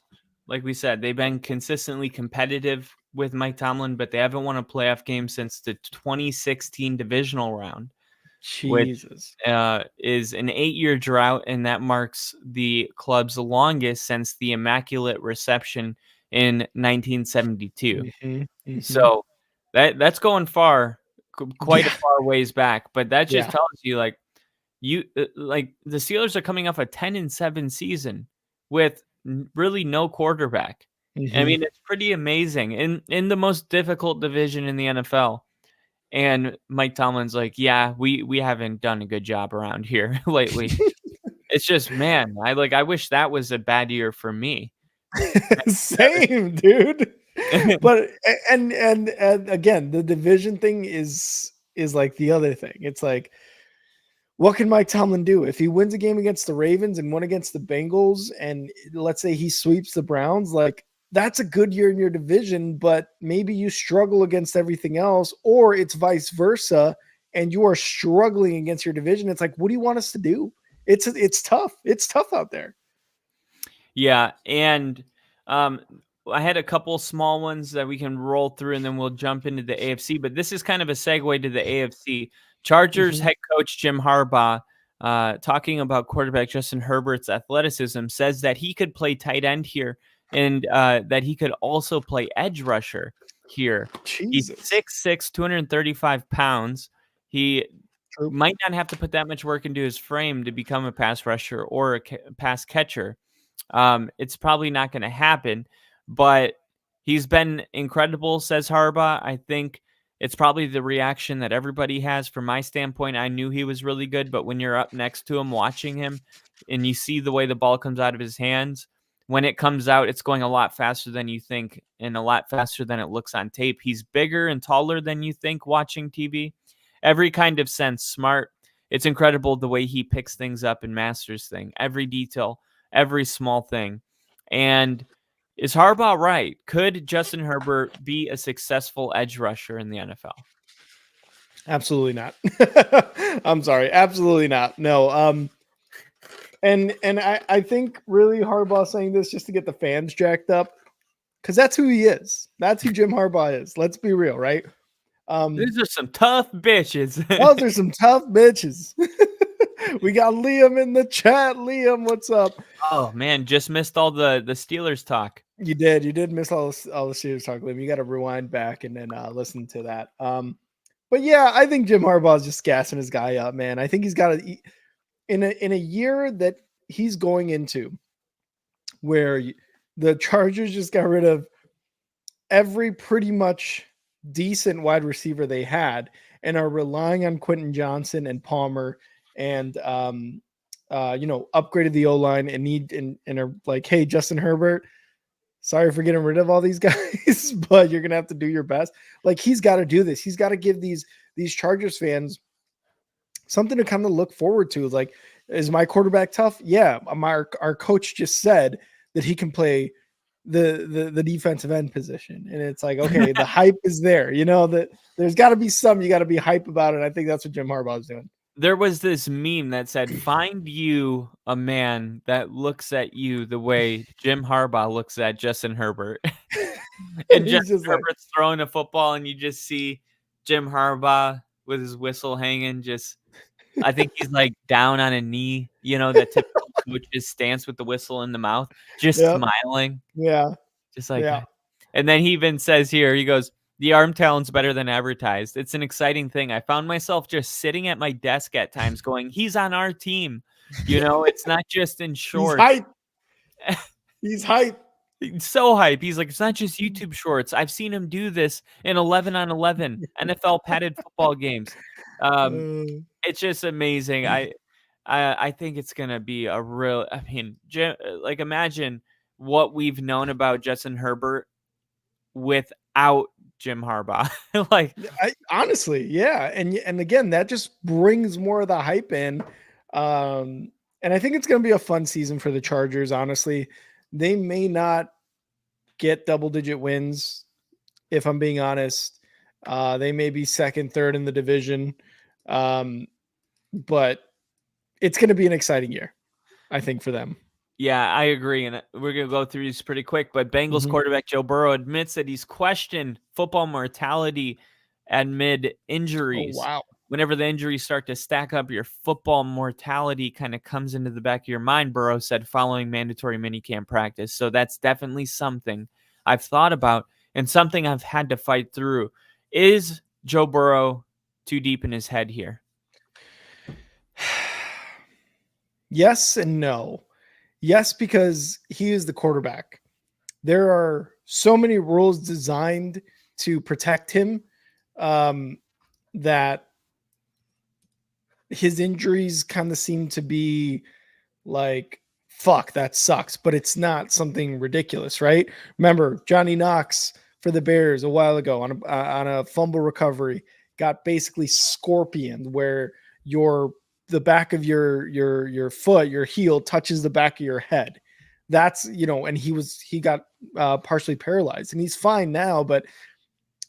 C: like we said, they've been consistently competitive with Mike Tomlin, but they haven't won a playoff game since the 2016 divisional round.
A: Jesus.
C: Which is an 8-year drought, and that marks the club's longest since the Immaculate Reception in 1972.
A: Mm-hmm, mm-hmm.
C: So that's going far, quite a far ways back. But that just tells you, like, like the Steelers are coming off a 10-7 season with really no quarterback.
A: Mm-hmm.
C: I mean, it's pretty amazing in the most difficult division in the NFL. And Mike Tomlin's like, yeah, we haven't done a good job around here lately. It's just, man, I wish that was a bad year for me.
A: Same, dude. But and again, the division thing is like the other thing. It's like, what can Mike Tomlin do if he wins a game against the Ravens and one against the Bengals, and let's say he sweeps the Browns? Like, that's a good year in your division, but maybe you struggle against everything else, or it's vice versa and you are struggling against your division. It's like, what do you want us to do? It's tough. It's tough out there.
C: Yeah. And I had a couple small ones that we can roll through, and then we'll jump into the AFC, but this is kind of a segue to the AFC. Chargers head coach Jim Harbaugh, talking about quarterback Justin Herbert's athleticism, says that he could play tight end here, and that he could also play edge rusher here.
A: Jesus.
C: He's 6'6", 235 pounds. He
A: True.
C: might not have to put that much work into his frame to become a pass rusher or a pass catcher. It's probably not going to happen, but he's been incredible, says Harbaugh. I think it's probably the reaction that everybody has. From my standpoint, I knew he was really good, but when you're up next to him, watching him, and you see the way the ball comes out of his hands, when it comes out, it's going a lot faster than you think and a lot faster than it looks on tape. He's bigger and taller than you think watching TV. Every kind of sense, smart. It's incredible the way he picks things up and masters things. Every detail, every small thing. And is Harbaugh right? Could Justin Herbert be a successful edge rusher in the NFL?
A: Absolutely not. I'm sorry. Absolutely not. No. And I think really Harbaugh saying this just to get the fans jacked up, because that's who he is. That's who Jim Harbaugh is. Let's be real, right?
C: These are some tough bitches.
A: Those are some tough bitches. We got Liam in the chat. Liam, what's up?
C: Oh man, just missed all the Steelers talk.
A: You did miss all the Steelers talk, Liam. You got to rewind back and then listen to that. But yeah, I think Jim Harbaugh is just gassing his guy up, man. I think he's got to, in a year that he's going into, where the Chargers just got rid of every pretty much decent wide receiver they had and are relying on Quentin Johnson and Palmer and upgraded the O-line and are like, hey, Justin Herbert, sorry for getting rid of all these guys, but you're gonna have to do your best. Like, he's got to do this. He's got to give these Chargers fans something to kind of look forward to. Like, is my quarterback tough? Yeah. Our coach just said that he can play the defensive end position. And it's like, okay, the hype is there, that there's got to be you got to be hype about it. I think that's what Jim Harbaugh is doing.
C: There was this meme that said, find you a man that looks at you the way Jim Harbaugh looks at Justin Herbert. And Justin Herbert's throwing a football and you just see Jim Harbaugh with his whistle hanging. I think he's like down on a knee, that typical coach's stance with the whistle in the mouth, just smiling.
A: Yeah.
C: Just like that. And then he even says here, he goes, the arm talent's better than advertised. It's an exciting thing. I found myself just sitting at my desk at times going, he's on our team. It's not just in shorts.
A: He's hype.
C: He's so hype. He's like, it's not just YouTube shorts. I've seen him do this in 11-on-11 NFL padded football games. It's just amazing. I think it's going to be a real, imagine what we've known about Justin Herbert without Jim Harbaugh.
A: Honestly, yeah. And again, that just brings more of the hype in. And I think it's going to be a fun season for the Chargers. Honestly, they may not get double-digit wins, if I'm being honest. They may be second, third in the division. But it's going to be an exciting year, I think, for them.
C: Yeah, I agree. And we're going to go through these pretty quick. But Bengals quarterback Joe Burrow admits that he's questioned football mortality amid injuries.
A: Oh, wow.
C: Whenever the injuries start to stack up, your football mortality kind of comes into the back of your mind, Burrow said, following mandatory minicamp practice. So that's definitely something I've thought about and something I've had to fight through. Is Joe Burrow too deep in his head here?
A: Yes and no. Yes, because he is the quarterback. There are so many rules designed to protect him that his injuries kind of seem to be like, fuck, that sucks, but it's not something ridiculous, right? Remember, Johnny Knox for the Bears a while ago on a fumble recovery got basically scorpioned, where the back of your foot, your heel touches the back of your head. That's, and he got partially paralyzed, and he's fine now, but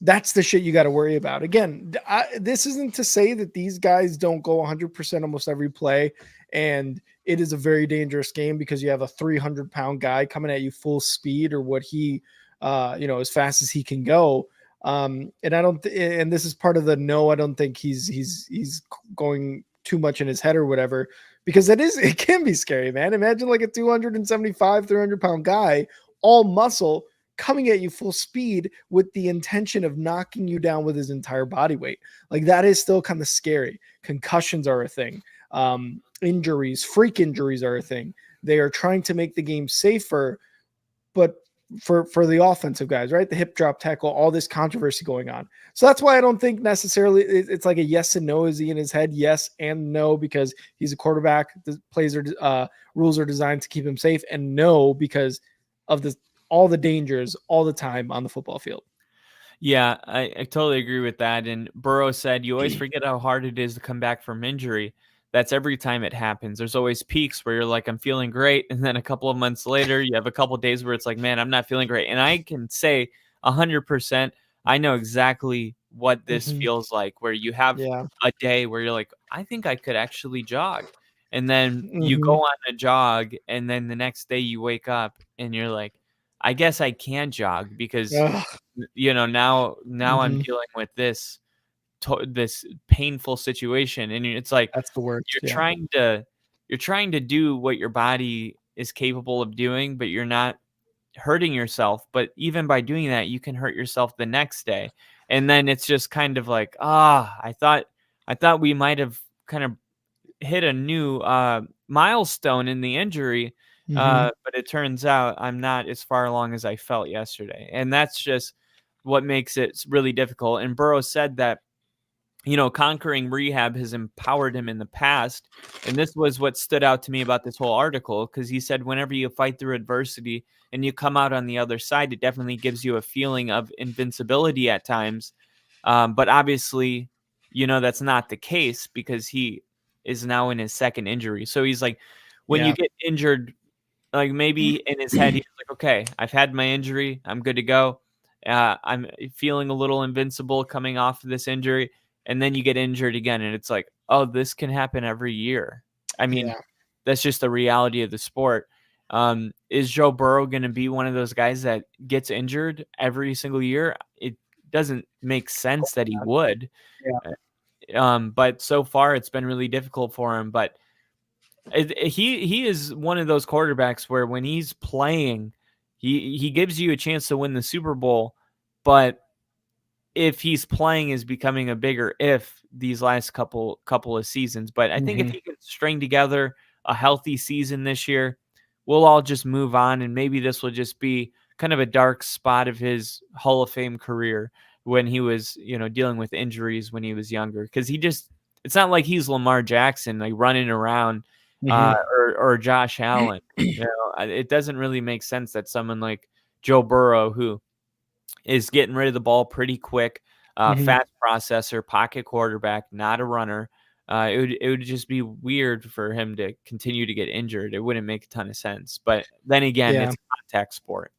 A: that's the shit you got to worry about. Again, this isn't to say that these guys don't go 100% almost every play, and it is a very dangerous game because you have a 300-pound guy coming at you full speed, or what he, as fast as he can go. And and this is part of the no, I don't think he's going too much in his head or whatever, because it can be scary, man. Imagine like a 275, 300-pound guy, all muscle, coming at you full speed with the intention of knocking you down with his entire body weight. Like, that is still kind of scary. Concussions are a thing. Injuries, freak injuries are a thing. They are trying to make the game safer, but for the offensive guys, right? The hip drop tackle, all this controversy going on. So that's why I don't think necessarily it's like a yes and no. Is he in his head? Yes and no, because he's a quarterback. The rules are designed to keep him safe, and no, because of all the dangers all the time on the football field.
C: Yeah, I totally agree with that. And Burrow said, you always forget how hard it is to come back from injury. That's every time it happens. There's always peaks where you're like, I'm feeling great. And then a couple of months later, you have a couple of days where it's like, man, I'm not feeling great. And I can say 100%, I know exactly what this feels like, where you have a day where you're like, I think I could actually jog. And then you go on a jog, and then the next day you wake up and you're like, I guess I can jog because, now I'm dealing with this painful situation. And it's like,
A: that's the word.
C: You're trying to do what your body is capable of doing, but you're not hurting yourself. But even by doing that, you can hurt yourself the next day. And then it's just kind of like, I thought we might have kind of hit a new milestone in the injury. But it turns out I'm not as far along as I felt yesterday. And that's just what makes it really difficult. And Burrow said that, conquering rehab has empowered him in the past. And this was what stood out to me about this whole article, because he said whenever you fight through adversity and you come out on the other side, it definitely gives you a feeling of invincibility at times. But obviously, that's not the case, because he is now in his second injury. So he's like, when you get injured, like maybe in his head, he's like, okay, I've had my injury. I'm good to go. I'm feeling a little invincible coming off of this injury. And then you get injured again. And it's like, oh, this can happen every year. I mean, that's just the reality of the sport. Is Joe Burrow going to be one of those guys that gets injured every single year? It doesn't make sense that he would. But so far it's been really difficult for him. But he is one of those quarterbacks where when he's playing, he gives you a chance to win the Super Bowl. But if he's playing is becoming a bigger if these last couple of seasons. But I think if he can string together a healthy season this year, we'll all just move on, and maybe this will just be kind of a dark spot of his Hall of Fame career when he was, dealing with injuries when he was younger. Because it's not like he's Lamar Jackson, like running around or Josh Allen. It doesn't really make sense that someone like Joe Burrow, who is getting rid of the ball pretty quick, fast processor, pocket quarterback, not a runner. It would just be weird for him to continue to get injured. It wouldn't make a ton of sense. But then again, it's a contact sport.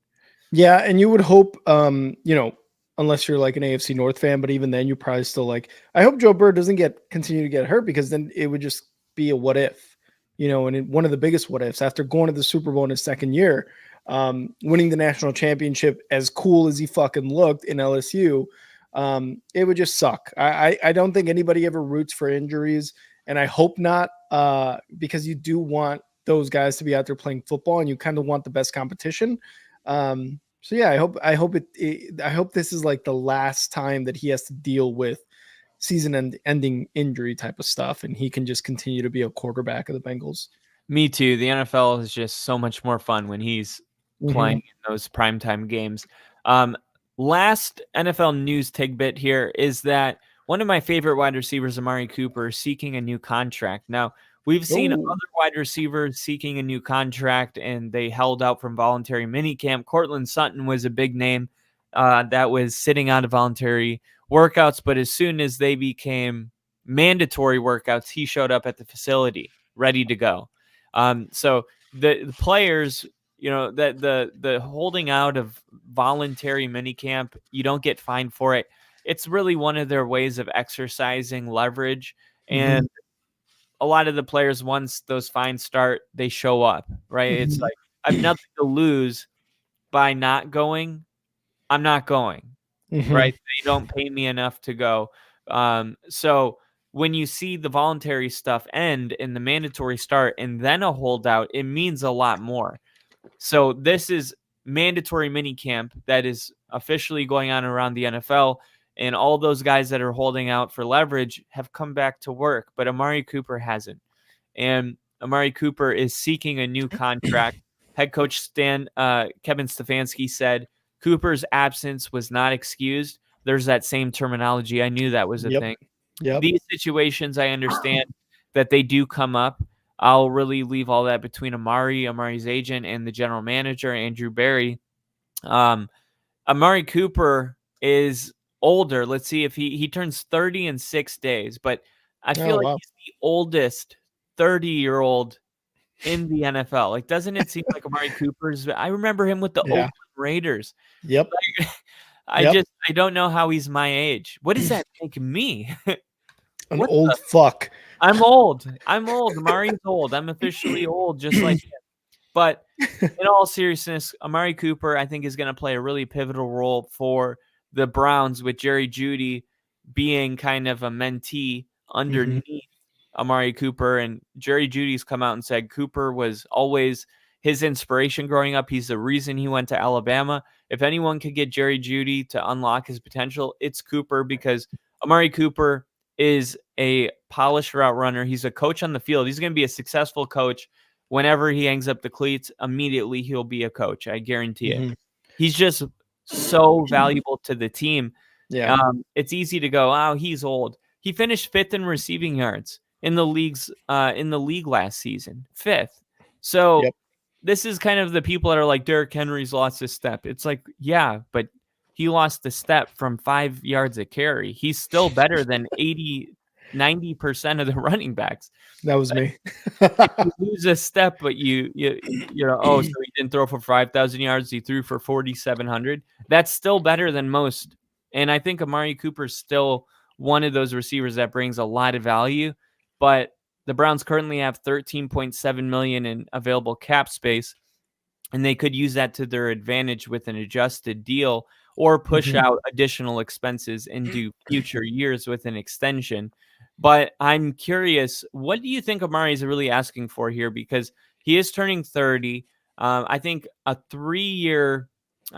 A: Yeah, and you would hope, unless you're like an AFC North fan, but even then you probably still like, I hope Joe Burrow doesn't continue to get hurt, because then it would just be a what if, and one of the biggest what ifs after going to the Super Bowl in his second year, winning the national championship, as cool as he fucking looked in LSU, it would just suck. I don't think anybody ever roots for injuries, and I hope not, because you do want those guys to be out there playing football, and you kind of want the best competition. So yeah, I hope this is like the last time that he has to deal with season-ending injury type of stuff, and he can just continue to be a quarterback of the Bengals.
C: Me too. The NFL is just so much more fun when he's playing in those primetime games. Last NFL news tidbit here is that one of my favorite wide receivers, Amari Cooper, is seeking a new contract. Now, we've seen other wide receivers seeking a new contract, and they held out from voluntary minicamp. Cortland Sutton was a big name that was sitting out of voluntary workouts, but as soon as they became mandatory workouts, he showed up at the facility ready to go. So the players, that the holding out of voluntary minicamp, you don't get fined for it. It's really one of their ways of exercising leverage. And a lot of the players, once those fines start, they show up, right? It's like, I have nothing to lose by not going. I'm not going, right? They don't pay me enough to go. So when you see the voluntary stuff end and the mandatory start and then a holdout, it means a lot more. So this is mandatory minicamp that is officially going on around the NFL, and all those guys that are holding out for leverage have come back to work, but Amari Cooper hasn't. And Amari Cooper is seeking a new contract. Head coach Kevin Stefanski said Cooper's absence was not excused. There's that same terminology. I knew that was a thing. These situations, I understand that they do come up. I'll really leave all that between Amari's agent, and the general manager, Andrew Berry. Amari Cooper is older. Let's see if he turns 30 in 6 days, but I feel he's the oldest 30-year-old in the NFL. Like, doesn't it seem like Amari Cooper's? I remember him with the Oakland Raiders.
A: Yep.
C: Like, I don't know how he's my age. What does that make me?
A: An old fuck.
C: I'm old. Amari's old. I'm officially old, just like him. But in all seriousness, Amari Cooper, I think, is going to play a really pivotal role for the Browns, with Jerry Jeudy being kind of a mentee underneath Amari Cooper. And Jerry Judy's come out and said Cooper was always his inspiration growing up. He's the reason he went to Alabama. If anyone could get Jerry Jeudy to unlock his potential, it's Cooper, because Amari Cooper is a polished route runner. He's a coach on the field. He's going to be a successful coach. Whenever he hangs up the cleats, immediately he'll be a coach. I guarantee it. He's just so valuable to the team.
A: Yeah.
C: It's easy to go, oh, he's old. He finished 5th in receiving yards in the league last season. 5th. So this is kind of the people that are like, Derrick Henry's lost his step. It's like, yeah, but he lost the step from 5 yards a carry. He's still better than 80 90% of the running backs.
A: That was me.
C: If you lose a step, but you know, oh, so he didn't throw for 5,000 yards, he threw for 4,700. That's still better than most. And I think Amari Cooper's still one of those receivers that brings a lot of value. But the Browns currently have $13.7 million in available cap space, and they could use that to their advantage with an adjusted deal or push out additional expenses and do future years with an extension. But I'm curious, what do you think Amari is really asking for here? Because he is turning 30. I think I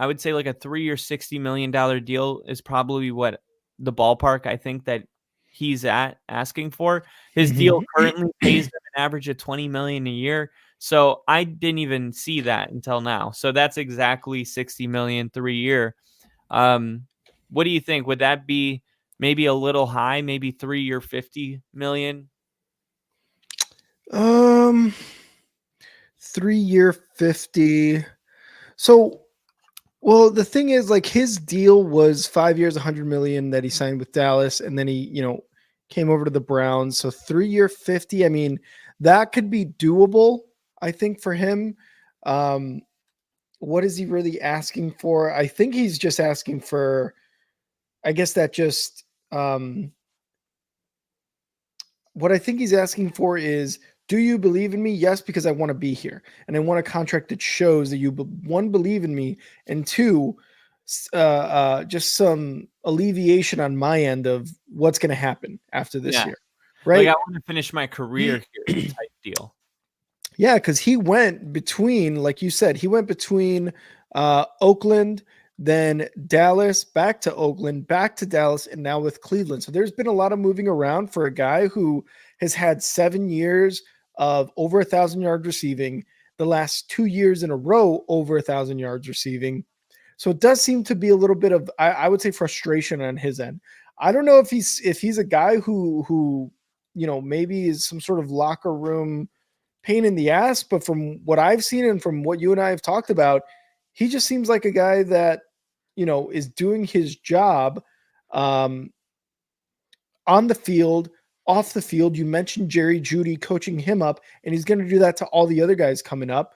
C: would say like a 3-year, $60 million deal is probably what the ballpark I think that he's asking for. His deal currently pays him an average of $20 million a year. So I didn't even see that until now. So that's exactly $60 million 3-year. What do you think? Would that be maybe a little high? Maybe 3-year $50 million?
A: 3-year 50. So, well, the thing is, like, his deal was 5 years, 100 million that he signed with Dallas, and then he, came over to the Browns. So 3-year 50. I mean, that could be doable, I think, for him. What is he really asking for? I think he's just asking for, I guess that just, what I think he's asking for is, do you believe in me? Yes, because I want to be here. And I want a contract that shows that you, one, believe in me, and two, just some alleviation on my end of what's going to happen after this year. Right?
C: Like, I want to finish my career here type deal.
A: Yeah, because he went between, like you said, Oakland, then Dallas, back to Oakland, back to Dallas, and now with Cleveland. So there's been a lot of moving around for a guy who has had 7 years of over 1,000 yards receiving, the last 2 years in a row over 1,000 yards receiving. So it does seem to be a little bit of, I would say, frustration on his end. I don't know if he's a guy who maybe is some sort of locker room pain in the ass, but from what I've seen and from what you and I have talked about, he just seems like a guy that, is doing his job on the field, off the field. You mentioned Jerry Jeudy coaching him up, and he's going to do that to all the other guys coming up.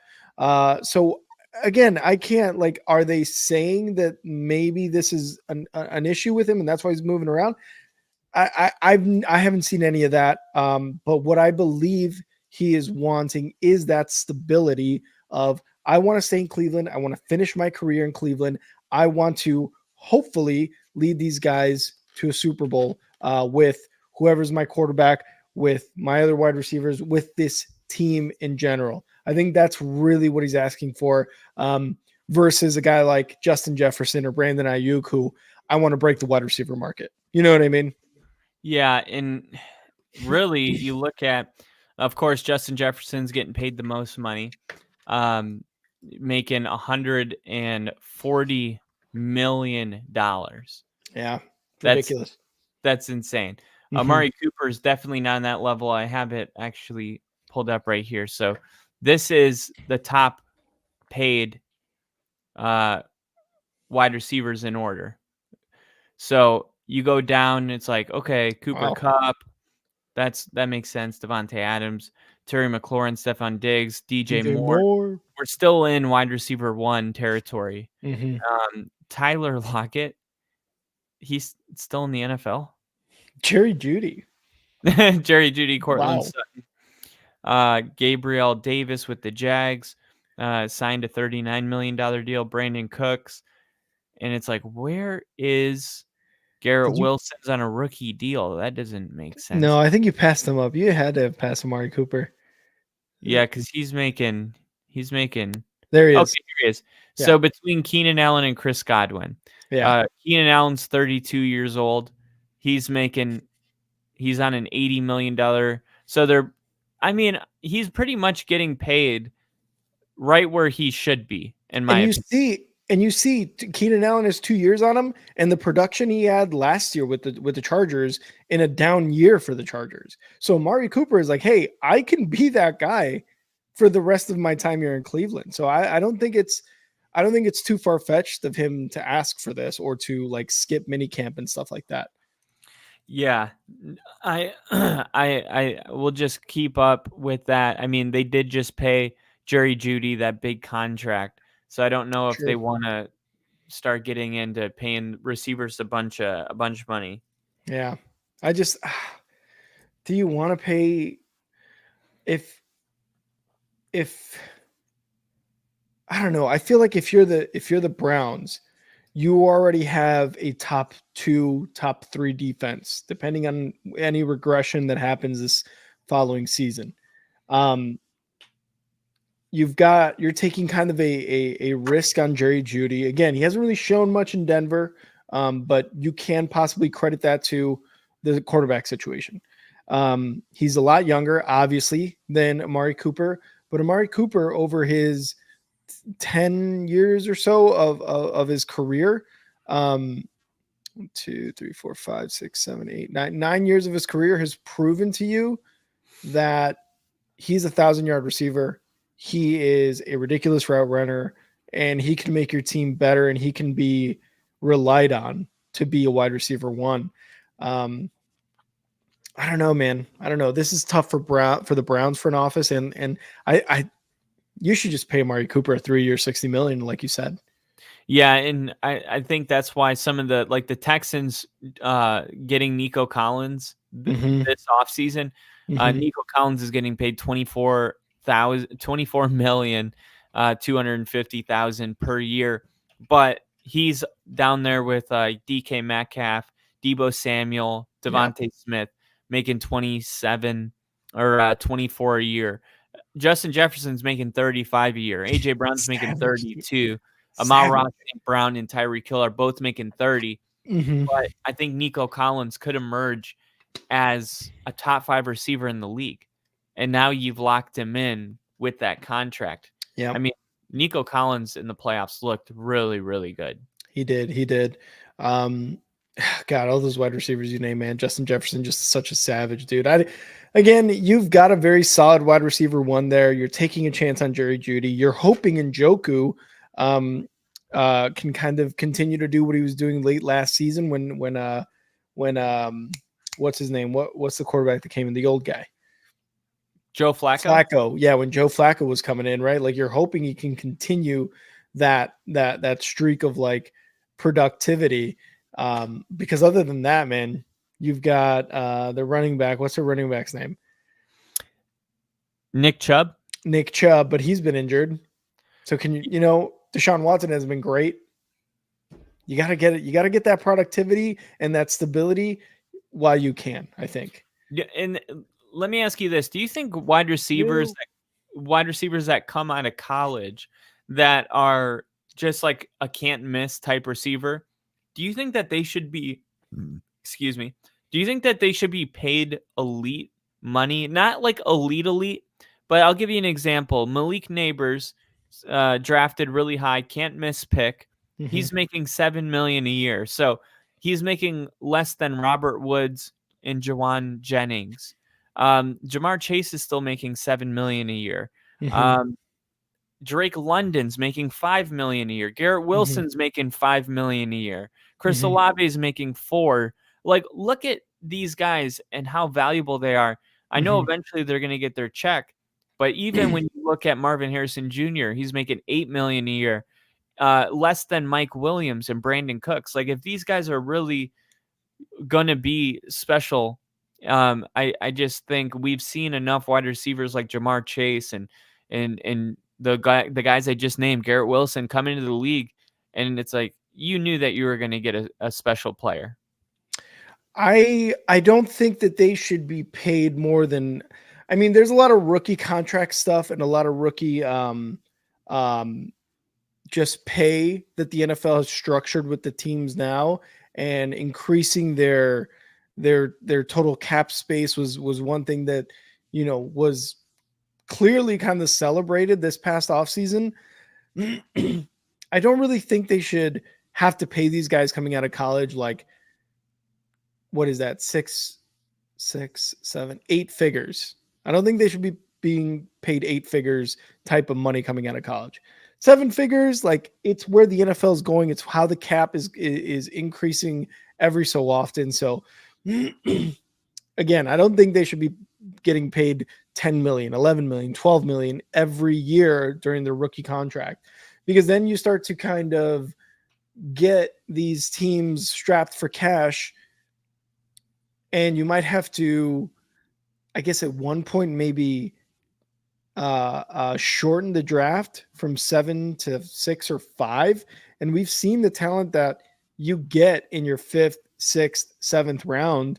A: So again, I can't, like, are they saying that maybe this is an issue with him and that's why he's moving around? I haven't seen any of that. But what I believe he is wanting is that stability of, I want to stay in Cleveland. I want to finish my career in Cleveland. I want to hopefully lead these guys to a Super Bowl with whoever's my quarterback, with my other wide receivers, with this team in general. I think that's really what he's asking for, versus a guy like Justin Jefferson or Brandon Ayuk, who I want to break the wide receiver market. You know what I mean?
C: Yeah, and really, you look at, of course, Justin Jefferson's getting paid the most money, making $140 million.
A: Yeah, ridiculous.
C: That's insane. Amari Cooper is definitely not on that level. I have it actually pulled up right here. So this is the top paid wide receivers in order. So you go down, it's like, okay, Cooper Kupp, that makes sense. Devontae Adams, Terry McLaurin, Stephon Diggs, DJ Moore. We're still in wide receiver 1 territory. Tyler Lockett, he's still in the NFL.
A: Jerry Jeudy, Cortland
C: Sutton. Gabriel Davis with the Jags signed a $39 million deal. Brandon Cooks. And it's like, where is Garrett Wilson's on a rookie deal? That doesn't make sense.
A: No, I think you passed him up. You had to have passed Amari Cooper.
C: Yeah, because he's making.
A: There he is.
C: Okay, here he is. Yeah. So between Keenan Allen and Chris Godwin, Keenan Allen's 32 years old. He's on an $80 million. So he's pretty much getting paid right where he should be, in my opinion.
A: And you see Keenan Allen has 2 years on him, and the production he had last year with the Chargers in a down year for the Chargers. So Amari Cooper is like, hey, I can be that guy for the rest of my time here in Cleveland. So I don't think it's too far-fetched of him to ask for this or to, like, skip minicamp and stuff like that.
C: Yeah, I I will just keep up with that. I mean, they did just pay Jerry Jeudy that big contract, so I don't know if they
A: True.
C: want to start getting into paying receivers a bunch of money.
A: Yeah. I just do you want to pay if if I don't know. I feel like if you're the Browns, you already have a top 2, top 3 defense, depending on any regression that happens this following season. Um, you're taking kind of a risk on Jerry Jeudy. Again, he hasn't really shown much in Denver, but you can possibly credit that to the quarterback situation. He's a lot younger, obviously, than Amari Cooper, but Amari Cooper over his 10 years or so of his career, 1, 2, 3, 4, 5, 6, 7, 8, 9 years of his career has proven to you that he's 1,000-yard receiver. He is a ridiculous route runner, and he can make your team better, and he can be relied on to be a wide receiver 1. I don't know, man. I don't know. This is tough for the Browns front office, and I you should just pay Amari Cooper a 3-year, $60 million, like you said.
C: Yeah, and I think that's why some of the Texans getting Nico Collins this offseason. Nico Collins is getting paid 24,250,000 per year, but he's down there with DK Metcalf, Debo Samuel, Devontae Smith making 27 or 24 a year. Justin Jefferson's making 35 a year. AJ Brown's making 32. Amon-Ra St. Brown and Tyreek Hill are both making 30. But I think Nico Collins could emerge as a top 5 receiver in the league. And now you've locked him in with that contract.
A: Yeah.
C: I mean, Nico Collins in the playoffs looked really, really good.
A: He did. God, all those wide receivers you name, man. Justin Jefferson, just such a savage, dude. Again, you've got a very solid wide receiver 1 there. You're taking a chance on Jerry Jeudy. You're hoping Njoku can kind of continue to do what he was doing late last season when what's his name? What's the quarterback that came in? The old guy.
C: Joe Flacco?
A: Yeah, when Joe Flacco was coming in, right? Like you're hoping he can continue that streak of like productivity. Because other than that, man, you've got the running back. What's the running back's name?
C: Nick Chubb,
A: but he's been injured. So can Deshaun Watson has been great. You got to get it. You got to get that productivity and that stability while you can, I think.
C: Yeah, and let me ask you this. Do you think wide receivers that come out of college that are just like a can't miss type receiver, do you think that they should be do you think that they should be paid elite money? Not like elite, but I'll give you an example. Malik Neighbors, drafted really high, can't miss pick. He's making $7 million a year. So he's making less than Robert Woods and Jawan Jennings. Jamar Chase is still making $7 million a year. Drake London's making $5 million a year. Garrett Wilson's making $5 million a year. Chris Olave is making $4 million. Like, look at these guys and how valuable they are. I know eventually they're going to get their check, but even when you look at Marvin Harrison Jr., he's making $8 million a year, less than Mike Williams and Brandon Cooks. Like, if these guys are really going to be special, I just think we've seen enough wide receivers like Jamar Chase and the guys I just named, Garrett Wilson, come into the league, and it's like you knew that you were going to get a special player.
A: I don't think that they should be paid more than. I mean, there's a lot of rookie contract stuff and a lot of rookie just pay that the NFL has structured with the teams now, and increasing their total cap space was one thing that was clearly kind of celebrated this past offseason. I don't really think they should have to pay these guys coming out of college like, what is that, 6, 7, 8 figures. I don't think they should be being paid 8 figures type of money coming out of college. 7 figures, like, it's where the NFL is going. It's how the cap is increasing every so often. So Again, I don't think they should be getting paid 10 million, 11 million, 12 million every year during their rookie contract, because then you start to kind of get these teams strapped for cash, and you might have to, I guess at one point, maybe shorten the draft from 7 to 6 or 5. And we've seen the talent that you get in your 5th, 6th, 7th round.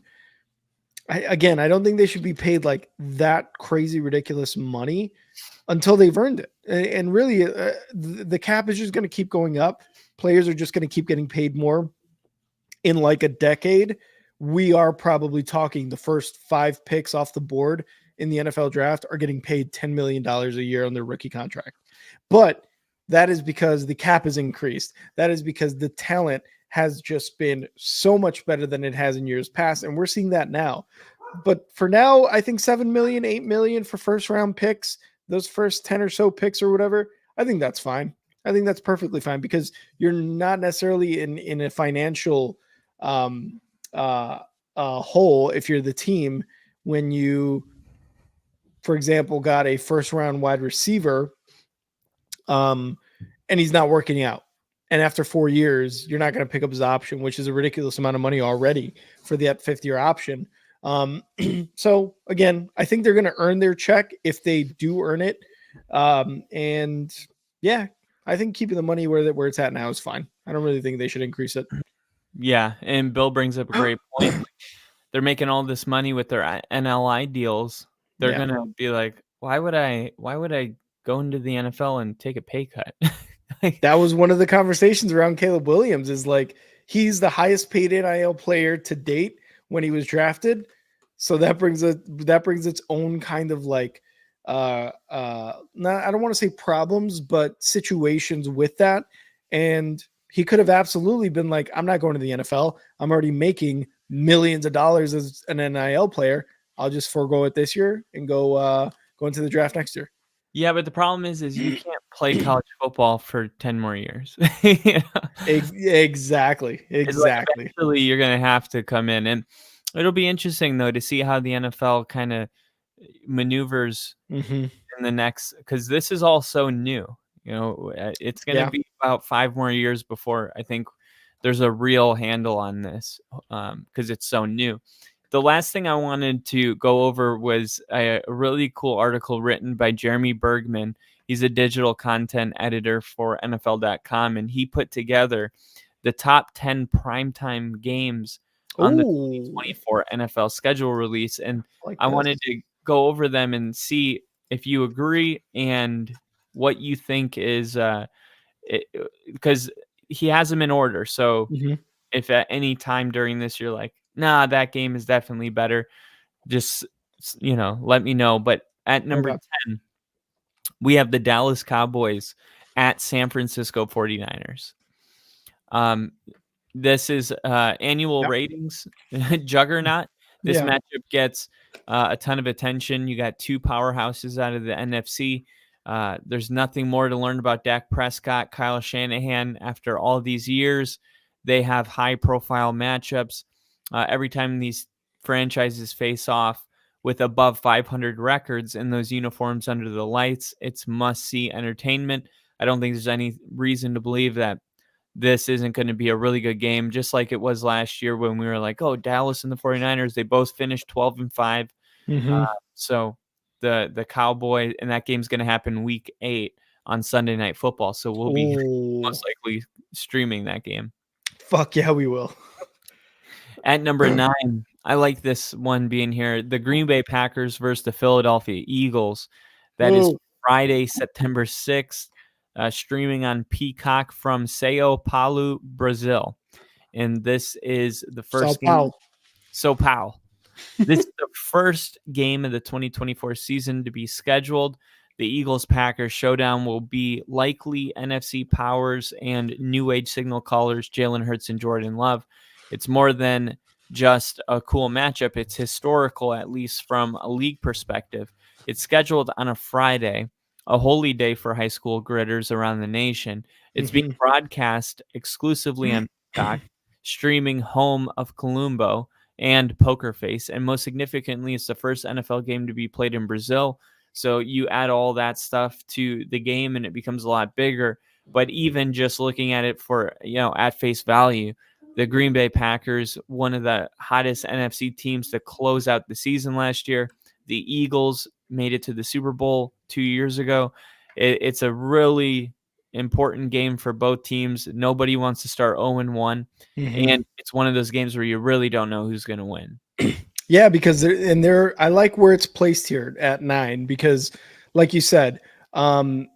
A: I don't think they should be paid like that crazy, ridiculous money until they've earned it. And really, the cap is just going to keep going up. Players are just going to keep getting paid more. In like a decade, we are probably talking the first 5 picks off the board in the NFL draft are getting paid $10 million a year on their rookie contract. But that is because the cap has increased. That is because the talent has just been so much better than it has in years past. And we're seeing that now. But for now, I think 7 million, 8 million for first round picks, those first 10 or so picks or whatever, I think that's fine. I think that's perfectly fine because you're not necessarily in a financial hole if you're the team when you, for example, got a first round wide receiver and he's not working out. And after 4 years, you're not going to pick up his option, which is a ridiculous amount of money already for that 5th-year option. So again, I think they're going to earn their check if they do earn it. And yeah, I think keeping the money where it's at now is fine. I don't really think they should increase it.
C: Yeah, and Bill brings up a great point. They're making all this money with their NLI deals. They're gonna be like, why would I go into the NFL and take a pay cut?
A: That was one of the conversations around Caleb Williams, is like he's the highest paid NIL player to date when he was drafted. So that brings its own kind of like not, I don't want to say problems, but situations with that. And he could have absolutely been like, I'm not going to the NFL. I'm already making millions of dollars as an NIL player. I'll just forego it this year and go into the draft next year.
C: Yeah, but the problem is you can't play college football for 10 more years.
A: Exactly.
C: Like eventually, you're going to have to come in. And it'll be interesting, though, to see how the NFL kind of maneuvers in the next, because this is all so new. You know, it's going to be about 5 more years before I think there's a real handle on this because it's so new. The last thing I wanted to go over was a really cool article written by Jeremy Bergman. He's a digital content editor for NFL.com, and he put together the top 10 primetime games on the 2024 NFL schedule release. And I wanted to go over them and see if you agree and what you think is because he has them in order. So if at any time during this you're like, nah, that game is definitely better, just, let me know. But at number 10, we have the Dallas Cowboys at San Francisco 49ers. This is annual ratings juggernaut. This matchup gets a ton of attention. You got 2 powerhouses out of the NFC. There's nothing more to learn about Dak Prescott, Kyle Shanahan. After all these years, they have high-profile matchups. Every time these franchises face off with above 500 records in those uniforms under the lights, it's must-see entertainment. I don't think there's any reason to believe that this isn't going to be a really good game, just like it was last year when we were like, oh, Dallas and the 49ers, they both finished 12-5. So the Cowboy, and that game's going to happen week 8 on Sunday Night Football. So we'll be most likely streaming that game.
A: Fuck yeah, we will.
C: At number 9, I like this one being here. The Green Bay Packers versus the Philadelphia Eagles. That is Friday, September 6th, streaming on Peacock from Sao Paulo, Brazil. And this is the first game. Sao Paulo. This is the first game of the 2024 season to be scheduled. The Eagles-Packers showdown will be likely NFC powers and new age signal callers Jalen Hurts and Jordan Love. It's more than just a cool matchup. It's historical, at least from a league perspective. It's scheduled on a Friday, a holy day for high school gritters around the nation. It's being broadcast exclusively on Peacock, streaming home of Columbo. and Poker Face. And most significantly, it's the first NFL game to be played in Brazil. So you add all that stuff to the game and it becomes a lot bigger. But even just looking at it for, at face value, the Green Bay Packers, one of the hottest NFC teams to close out the season last year. The Eagles made it to the Super Bowl 2 years ago. It's a really important game for both teams. Nobody wants to start 0-1. And it's one of those games where you really don't know who's going to win.
A: Yeah, because I like where it's placed here at 9 because, like you said, nobody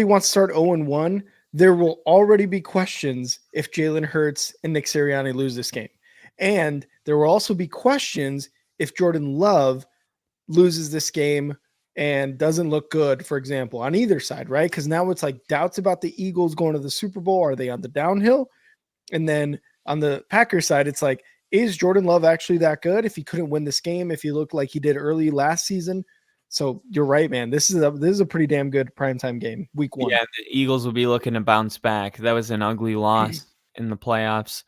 A: wants to start 0-1. There will already be questions if Jalen Hurts and Nick Sirianni lose this game. And there will also be questions if Jordan Love loses this game and doesn't look good, for example, on either side, right? Because now it's like doubts about the Eagles going to the Super Bowl. Are they on the downhill? And then on the Packers side, it's like, is Jordan Love actually that good if he couldn't win this game, if he looked like he did early last season? So you're right, man. This is a pretty damn good primetime game, week 1.
C: Yeah, the Eagles will be looking to bounce back. That was an ugly loss in the playoffs.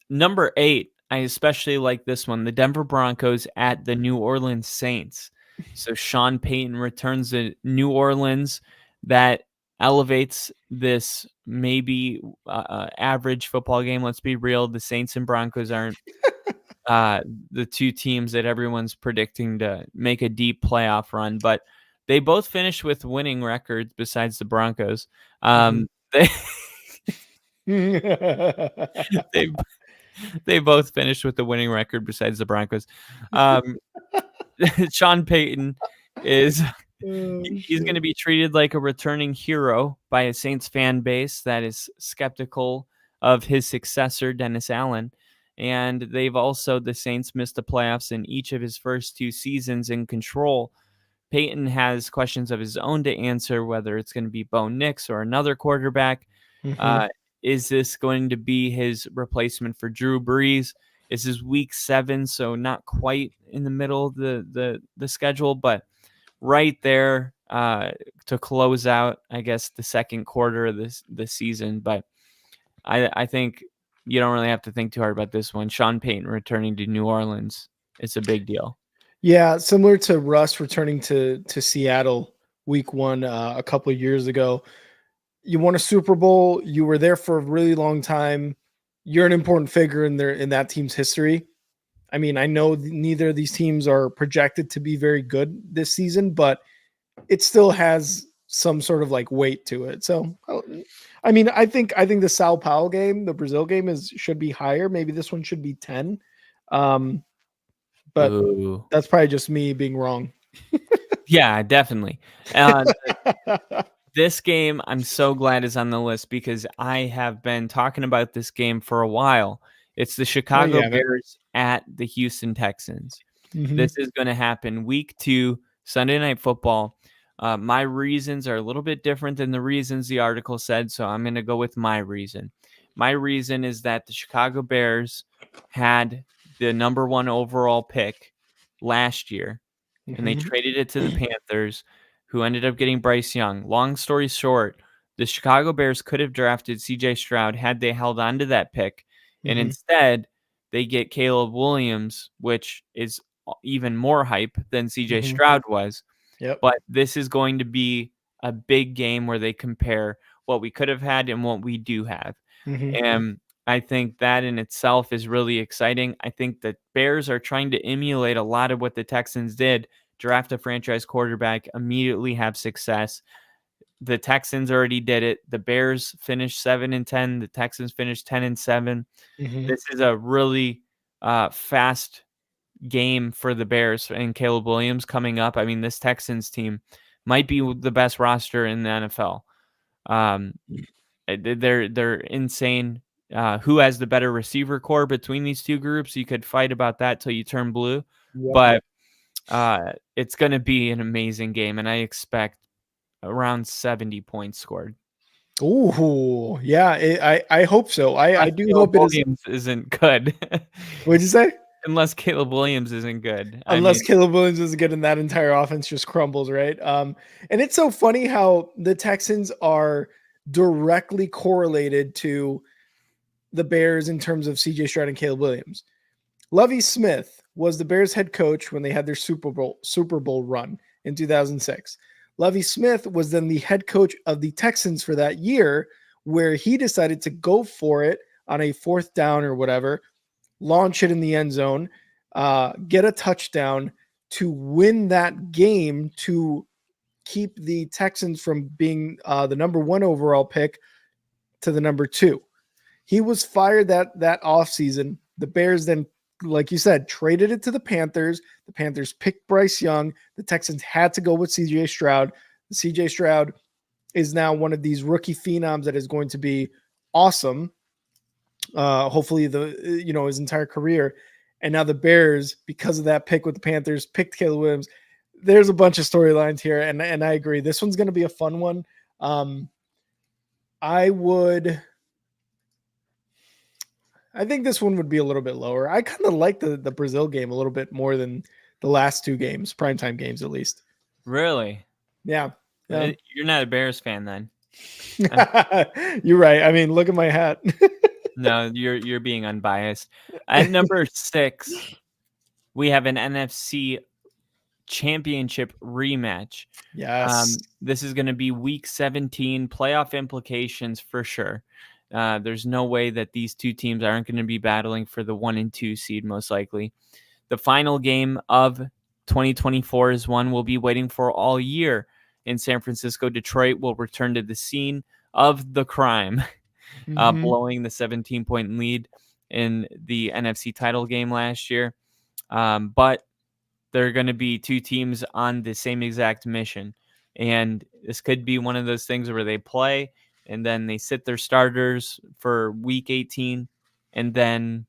C: Number 8, I especially like this one. The Denver Broncos at the New Orleans Saints. So Sean Payton returns to New Orleans. That elevates this maybe average football game. Let's be real. The Saints and Broncos aren't the two teams that everyone's predicting to make a deep playoff run, but they both finished with winning records besides the Broncos. They both finished with the winning record besides the Broncos. Sean Payton he's going to be treated like a returning hero by a Saints fan base that is skeptical of his successor, Dennis Allen. And the Saints missed the playoffs in each of his first 2 seasons in control. Peyton has questions of his own to answer, whether it's going to be Bo Nix or another quarterback. Is this going to be his replacement for Drew Brees? This is week 7, so not quite in the middle of the schedule, but right there to close out, I guess, the second quarter of this season. But I think you don't really have to think too hard about this one. Sean Payton returning to New Orleans, it's a big deal.
A: Yeah, similar to Russ returning to Seattle week 1 a couple of years ago. You won a Super Bowl. You were there for a really long time. You're an important figure in that team's history. I mean, I know neither of these teams are projected to be very good this season, but it still has some sort of like weight to it. So, I mean, I think the Sao Paulo game, the Brazil game should be higher. Maybe this one should be 10. But
C: Ooh.
A: That's probably just me being wrong.
C: Yeah, definitely. This game, I'm so glad is on the list because I have been talking about this game for a while. It's the Chicago Bears at the Houston Texans. This is going to happen week 2, Sunday Night Football. My reasons are a little bit different than the reasons the article said, so I'm going to go with my reason. My reason is that the Chicago Bears had the number 1 overall pick last year, and they traded it to the Panthers, who ended up getting Bryce Young. Long story short, the Chicago Bears could have drafted C.J. Stroud had they held on to that pick, and instead they get Caleb Williams, which is even more hype than C.J. Stroud was.
A: Yep.
C: But this is going to be a big game where they compare what we could have had and what we do have. And I think that in itself is really exciting. I think the Bears are trying to emulate a lot of what the Texans did. Draft a franchise quarterback, immediately have success. The Texans already did it. The Bears finished 7-10. The Texans finished 10-7. This is a really fast game for the Bears and Caleb Williams coming up. I mean, this Texans team might be the best roster in the NFL. They're insane. Who has the better receiver core between these two groups? You could fight about that till you turn blue, but it's going to be an amazing game, and I expect around 70 points scored.
A: Ooh, yeah, I hope so. I do hope
C: Williams isn't good.
A: What'd you say?
C: Unless Caleb Williams isn't good.
A: Caleb Williams isn't good and that entire offense just crumbles, right? And it's so funny how the Texans are directly correlated to the Bears in terms of CJ Stroud and Caleb Williams. Lovie Smith was the Bears head coach when they had their Super Bowl run in 2006. Lovie Smith was then the head coach of the Texans for that year, where he decided to go for it on a 4th down or whatever, launch it in the end zone, get a touchdown to win that game to keep the Texans from being the number 1 overall pick to the number 2. He was fired that offseason. The Bears then, like you said, traded it to the Panthers. The Panthers picked Bryce Young. The Texans had to go with CJ Stroud. CJ Stroud is now one of these rookie phenoms that is going to be awesome. Hopefully his entire career. And now the Bears, because of that pick with the Panthers, picked Caleb Williams. There's a bunch of storylines here, and I agree. This one's going to be a fun one. I think this one would be a little bit lower. I kind of like the Brazil game a little bit more than the last 2 games, primetime games at least.
C: Really?
A: Yeah.
C: You're not a Bears fan then.
A: You're right. I mean, look at my hat.
C: No, you're being unbiased. At number 6, we have an NFC Championship rematch.
A: Yes.
C: This is going to be Week 17, playoff implications for sure. There's no way that these 2 teams aren't going to be battling for the 1 and 2 seed, most likely. The final game of 2024 is one we'll be waiting for all year. In San Francisco, Detroit will return to the scene of the crime, blowing the 17-point lead in the NFC title game last year. But there are going to be 2 teams on the same exact mission. And this could be one of those things where they play and then they sit their starters for week 18 and then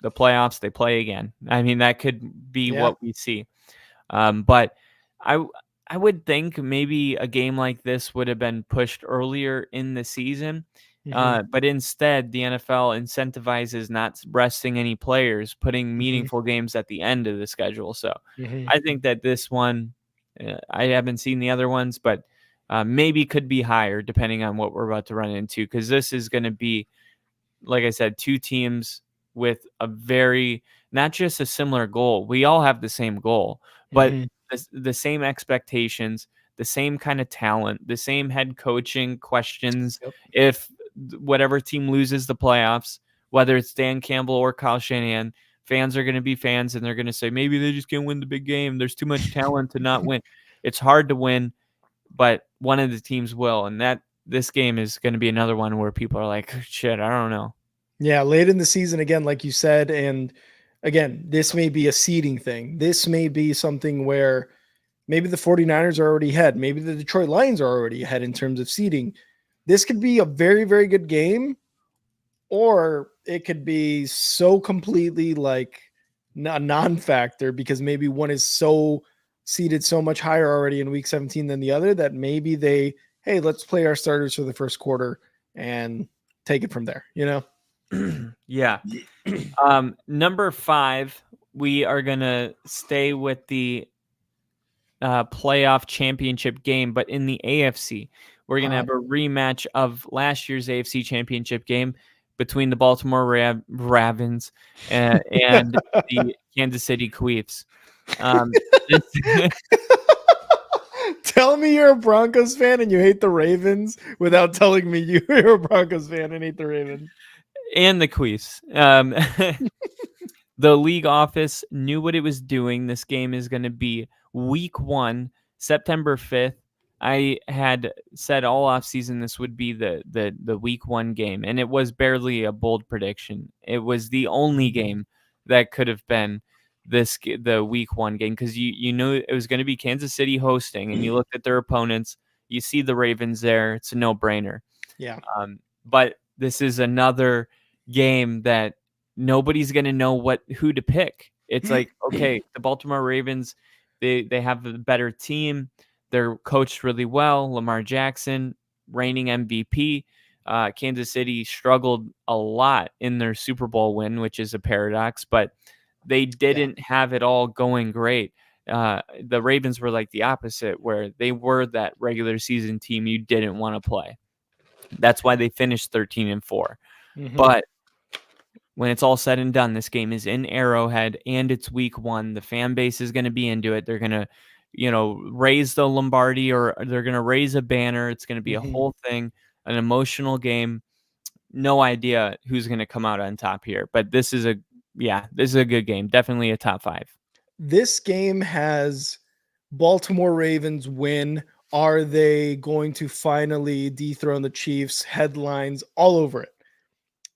C: the playoffs, they play again. I mean, that could be what we see. But I would think maybe a game like this would have been pushed earlier in the season. But instead, the NFL incentivizes not resting any players, putting meaningful games at the end of the schedule. So I think that this one, I haven't seen the other ones, but maybe could be higher depending on what we're about to run into. Because this is going to be, like I said, 2 teams with a not just a similar goal. We all have the same goal, but the same expectations, the same kind of talent, the same head coaching questions.
A: Yep.
C: If whatever team loses the playoffs, whether it's Dan Campbell or Kyle Shanahan, fans are going to be fans and they're going to say, maybe they just can't win the big game. There's too much talent to not win. It's hard to win, but one of the teams will. And this game is going to be another one where people are like, shit, I don't know.
A: Yeah, late in the season, again, like you said, and again, this may be a seeding thing. This may be something where maybe the 49ers are already ahead. Maybe the Detroit Lions are already ahead in terms of seeding. This could be a very, very good game, or it could be so completely like a non-factor because maybe one is so seeded so much higher already in week 17 than the other that maybe hey, let's play our starters for the first quarter and take it from there,
C: Yeah. Number 5, we are going to stay with the playoff championship game, but in the AFC, we're going to have a rematch of last year's AFC championship game between the Baltimore Ravens and the Kansas City Chiefs.
A: Tell me you're a Broncos fan and you hate the Ravens without telling me you're a Broncos fan and hate the Ravens.
C: And the Chiefs. The league office knew what it was doing. This game is going to be week 1, September 5th. I had said all offseason this would be the week 1 game, and it was barely a bold prediction. It was the only game that could have been the week 1 game because you knew it was going to be Kansas City hosting, and you looked at their opponents. You see the Ravens there. It's a no-brainer.
A: Yeah.
C: But this is another game that nobody's going to know who to pick. It's like, okay, the Baltimore Ravens, they have a better team. They're coached really well. Lamar Jackson, reigning MVP. Kansas City struggled a lot in their Super Bowl win, which is a paradox, but they didn't have it all going great. The Ravens were like the opposite, where they were that regular season team you didn't want to play. That's why they finished 13-4.
A: Mhm.
C: But when it's all said and done, this game is in Arrowhead and it's week 1. The fan base is going to be into it. They're going to, raise the Lombardi, or they're going to raise a banner. It's going to be a
A: Mhm.
C: whole thing, an emotional game. No idea who's going to come out on top here, but this is a good game. Definitely a top 5.
A: This game has Baltimore Ravens win. Are they going to finally dethrone the Chiefs? Headlines all over it.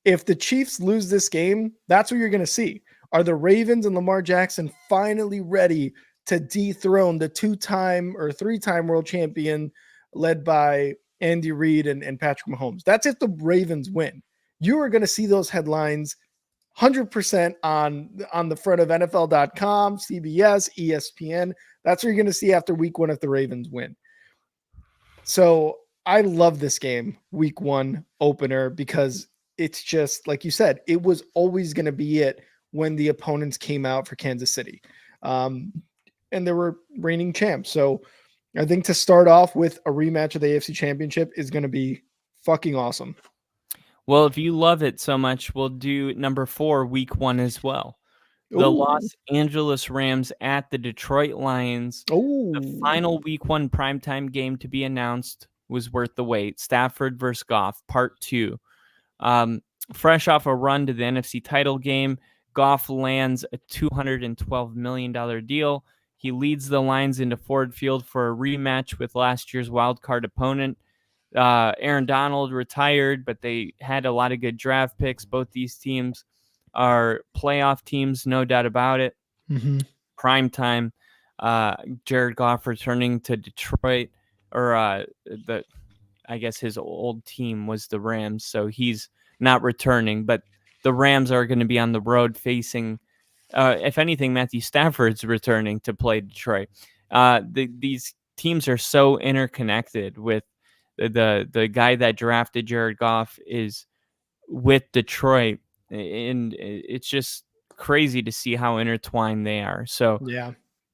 A: If the Chiefs lose this game, that's what you're going to see. Are the Ravens and Lamar Jackson finally ready to dethrone the 2-time or 3-time world champion led by Andy Reid and Patrick Mahomes? That's if the Ravens win. You are going to see those headlines 100% on the front of NFL.com, CBS, ESPN. That's what you're going to see after week 1 if the Ravens win. So I love this game, week 1 opener, because it's just like you said, it was always going to be it when the opponents came out for Kansas City. And they were reigning champs. So I think to start off with a rematch of the AFC Championship is going to be fucking awesome.
C: Well, if you love it so much, we'll do number 4, week 1 as well. The Los Angeles Rams at the Detroit Lions. The final week 1 primetime game to be announced was worth the wait. Stafford versus Goff, part 2. Fresh off a run to the NFC title game, Goff lands a $212 million deal. He leads the Lions into Ford Field for a rematch with last year's wildcard opponent. Aaron Donald retired, but they had a lot of good draft picks. Both these teams are playoff teams, no doubt about it.
A: Mm-hmm.
C: Prime time. Jared Goff returning to Detroit, or I guess his old team was the Rams, so he's not returning. But the Rams are going to be on the road facing, if anything, Matthew Stafford's returning to play Detroit. These teams are so interconnected. With the guy that drafted Jared Goff is with Detroit, and it's just crazy to see how intertwined they are. So
A: Yeah.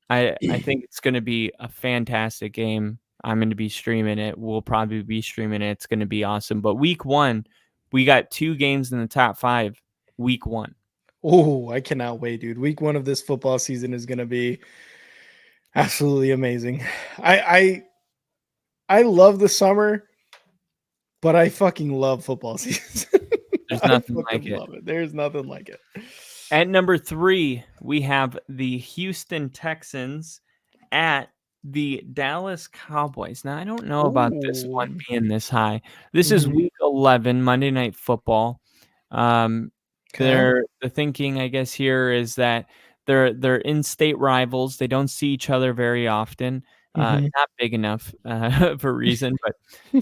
C: I think it's going to be a fantastic game. I'm going to be streaming it. We'll probably be streaming it. It's going to be awesome. But week 1, we got 2 games in the top 5. Week 1.
A: Oh, I cannot wait, dude. Week 1 of this football season is going to be absolutely amazing. I love the summer, but I fucking love football season.
C: There's nothing like it.
A: Love it. There's nothing like it.
C: At number 3, we have the Houston Texans at the Dallas Cowboys. Now, I don't know about this one being this high. This is week 11, Monday Night Football. The thinking, I guess, here is that they're in-state rivals. They don't see each other very often. Not big enough of a reason, but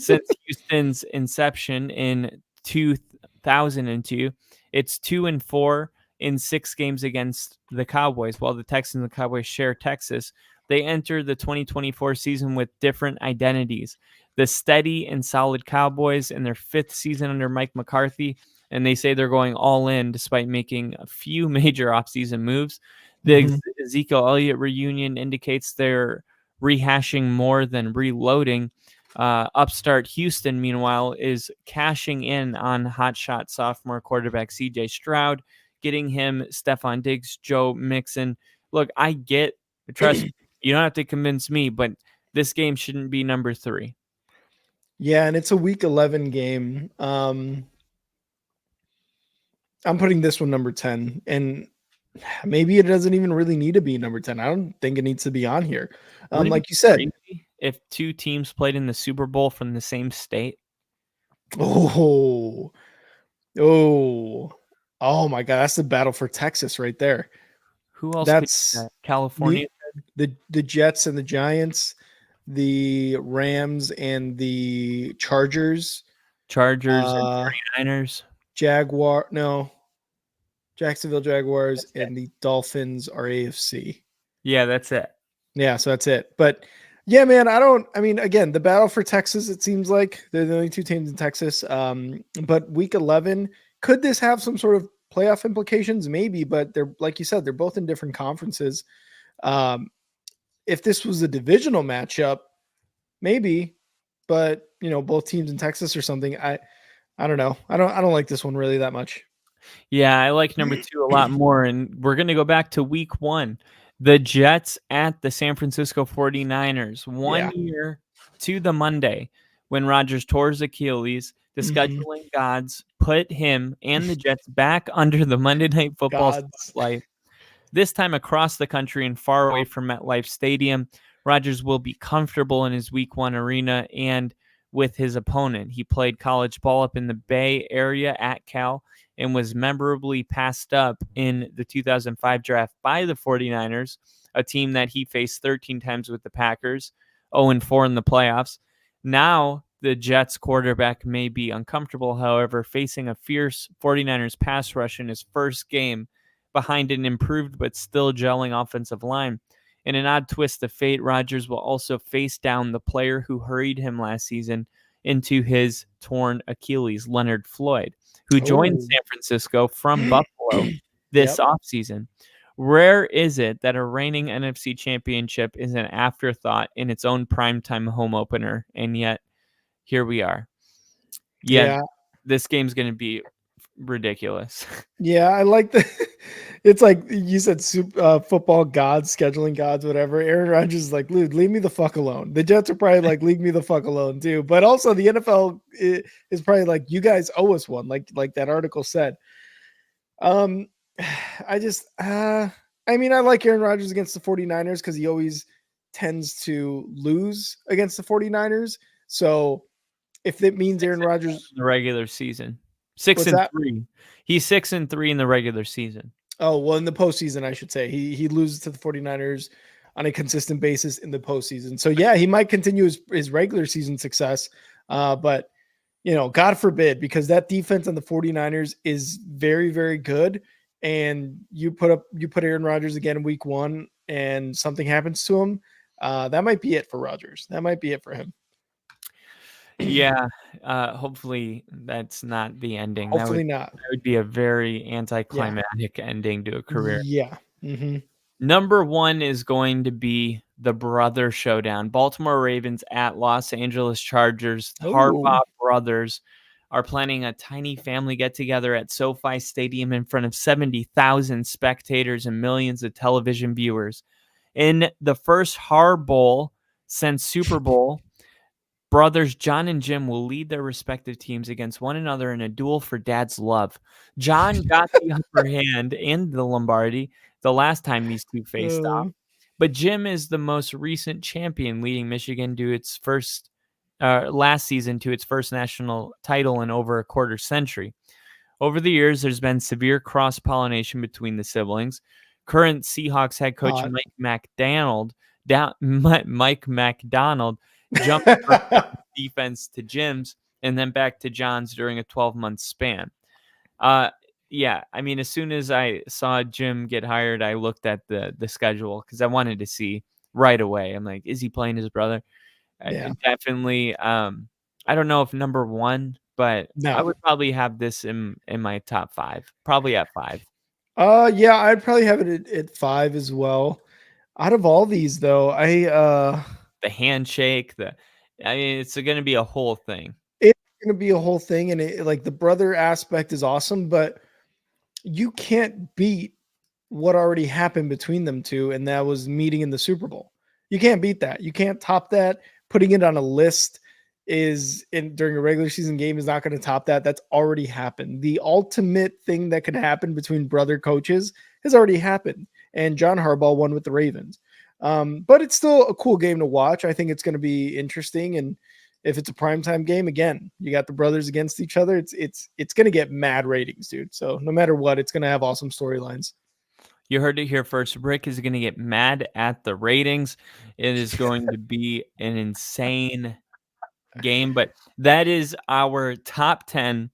C: since Houston's inception in 2002, it's 2-4 in 6 games against the Cowboys. While the Texans and the Cowboys share Texas, they enter the 2024 season with different identities. The steady and solid Cowboys in their 5th season under Mike McCarthy, and they say they're going all in despite making a few major offseason moves. The Ezekiel Elliott reunion indicates they're rehashing more than reloading. Upstart Houston, meanwhile, is cashing in on hotshot sophomore quarterback CJ Stroud, getting him Stephon Diggs, Joe Mixon. Look, I get, trust me, you don't have to convince me, but this game shouldn't be number 3.
A: Yeah, and it's a week 11 game. I'm putting this one number 10, and maybe it doesn't even really need to be number 10. I don't think it needs to be on here. Like you said,
C: if 2 teams played in the Super Bowl from the same state.
A: Oh my God, that's the battle for Texas right there.
C: Who else?
A: That's
C: California.
A: The Jets and the Giants, the Rams and the Chargers
C: and 49ers.
A: Jacksonville Jaguars and the Dolphins are AFC.
C: Yeah, that's it.
A: Yeah, so that's it. But yeah, man, again, the battle for Texas, it seems like they're the only 2 teams in Texas. But week 11, could this have some sort of playoff implications? Maybe, but they're, like you said, they're both in different conferences. If this was a divisional matchup, maybe, but both teams in Texas or something, I don't know. I don't like this one really that much.
C: Yeah, I like number 2 a lot more, and we're going to go back to week 1. The Jets at the San Francisco 49ers. 1 year to the Monday when Rodgers tore his Achilles. The scheduling gods put him and the Jets back under the Monday Night Football spotlight. This time across the country and far away from MetLife Stadium. Rodgers will be comfortable in his week 1 arena and with his opponent. He played college ball up in the Bay Area at Cal and was memorably passed up in the 2005 draft by the 49ers, a team that he faced 13 times with the Packers, 0-4 in the playoffs. Now, the Jets quarterback may be uncomfortable, however, facing a fierce 49ers pass rush in his first game behind an improved but still gelling offensive line. In an odd twist of fate, Rodgers will also face down the player who hurried him last season into his torn Achilles, Leonard Floyd, who joined San Francisco from Buffalo this offseason. Rare is it that a reigning NFC championship is an afterthought in its own primetime home opener, and yet here we are. This game's going to be ridiculous.
A: Yeah, I like the. It's like you said, football gods, scheduling gods, whatever. Aaron Rodgers is like, "Dude, leave me the fuck alone." The Jets are probably like, "Leave me the fuck alone," too. But also, the NFL is probably like, "You guys owe us one," like that article said. I just, I mean, I like Aaron Rodgers against the 49ers because he always tends to lose against the 49ers. So if it means Aaron Rodgers
C: in the regular season, 6-3. He's 6-3 in the regular season.
A: Oh, well, in the postseason, I should say. He loses to the 49ers on a consistent basis in the postseason. So, yeah, he might continue his regular season success. But, you know, God forbid, because that defense on the 49ers is very, very good. And you put Aaron Rodgers again in week 1 and something happens to him. That might be it for Rodgers. That might be it for him.
C: Yeah, hopefully that's not the ending.
A: Hopefully not.
C: That would be a very anticlimactic ending to a career.
A: Yeah. Mm-hmm.
C: Number 1 is going to be the brother showdown. Baltimore Ravens at Los Angeles Chargers. Harbaugh brothers are planning a tiny family get-together at SoFi Stadium in front of 70,000 spectators and millions of television viewers. In the first Har Bowl since Super Bowl, brothers John and Jim will lead their respective teams against one another in a duel for dad's love. John got the upper hand in the Lombardi the last time these two faced off, but Jim is the most recent champion, leading Michigan to its first last season to its first national title in over a quarter century. Over the years, there's been severe cross-pollination between the siblings. Current Seahawks head coach Mike McDonald jumped from defense to Jim's and then back to John's during a 12-month span. Yeah, I mean, as soon as I saw Jim get hired, I looked at the schedule because I wanted to see right away. I'm like, is he playing his brother?
A: Yeah.
C: Definitely. I don't know if number 1, but I would probably have this in my top 5, probably at 5.
A: Yeah, I'd probably have it at 5 as well. Out of all these, though,
C: the handshake, I mean, it's going to be a whole thing.
A: It's going to be a whole thing, and like the brother aspect is awesome, but you can't beat what already happened between them two, and that was meeting in the Super Bowl. You can't beat that. You can't top that. Putting it on a list during a regular season game is not going to top that. That's already happened. The ultimate thing that can happen between brother coaches has already happened, and John Harbaugh won with the Ravens. But it's still a cool game to watch. I think it's going to be interesting, and if it's a primetime game, again, you got the brothers against each other. It's going to get mad ratings, dude. So no matter what, it's going to have awesome storylines.
C: You heard it here first. Rick is going to get mad at the ratings. It is going to be an insane game, but that is our top 10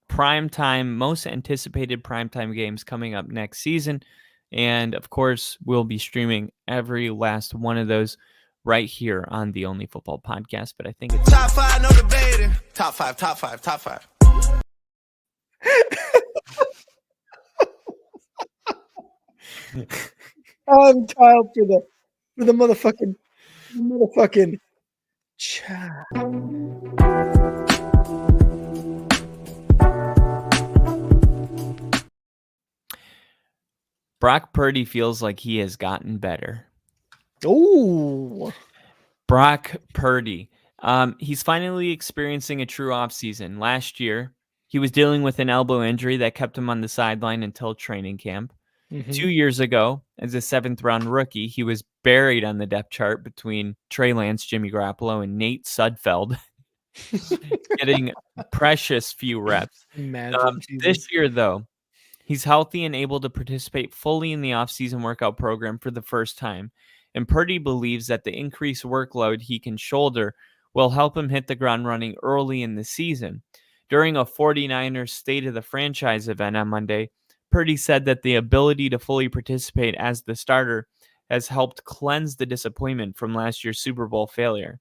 C: primetime, most anticipated primetime games coming up next season. And of course, we'll be streaming every last one of those right here on the Only Football Podcast. But I think it's
D: top 5, no debating. Top 5.
A: I'm Kyle for the motherfucking chat.
C: Brock Purdy feels like he has gotten better.
A: Oh,
C: Brock Purdy. He's finally experiencing a true offseason. Last year, he was dealing with an elbow injury that kept him on the sideline until training camp. 2 years ago, as a 7th-round rookie, he was buried on the depth chart between Trey Lance, Jimmy Garoppolo, and Nate Sudfeld, getting precious few reps.
A: imagine
C: This year, though, he's healthy and able to participate fully in the offseason workout program for the first time. And Purdy believes that the increased workload he can shoulder will help him hit the ground running early in the season. During a 49ers State of the Franchise event on Monday, Purdy said that the ability to fully participate as the starter has helped cleanse the disappointment from last year's Super Bowl failure.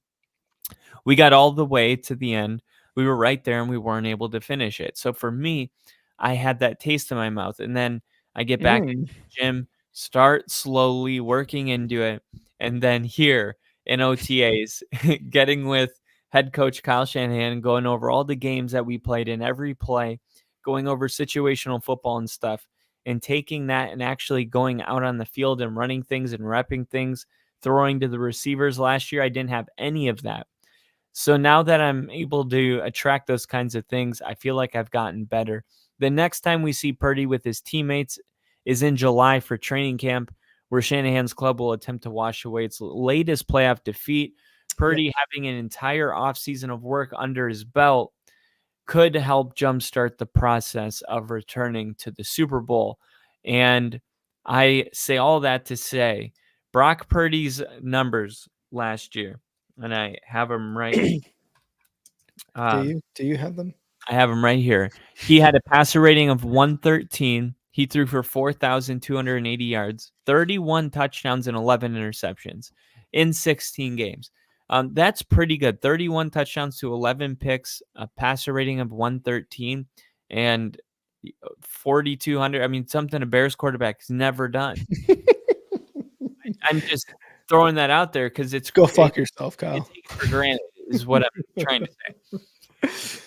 C: We got all the way to the end. We were right there and we weren't able to finish it. So for me, I had that taste in my mouth. And then I get back into the gym, start slowly working into it. And then here in OTAs, getting with head coach Kyle Shanahan and going over all the games that we played in, every play, going over situational football and stuff, and taking that and actually going out on the field and running things and repping things, throwing to the receivers. Last year, I didn't have any of that. So now that I'm able to attract those kinds of things, I feel like I've gotten better. The next time we see Purdy with his teammates is in July for training camp, where Shanahan's club will attempt to wash away its latest playoff defeat. Purdy having an entire offseason of work under his belt could help jumpstart the process of returning to the Super Bowl. And I say all that to say Brock Purdy's numbers last year, and I have them right.
A: do you have them?
C: I have him right here. He had a passer rating of 113. He threw for 4,280 yards, 31 touchdowns, and 11 interceptions in 16 games. That's pretty good. 31 touchdowns to 11 picks, a passer rating of 113, and 4,200. I mean, something a Bears quarterback has never done. I'm just throwing that out there because it's
A: Go fuck yourself, Kyle.
C: It's taken for granted is what I'm trying to say.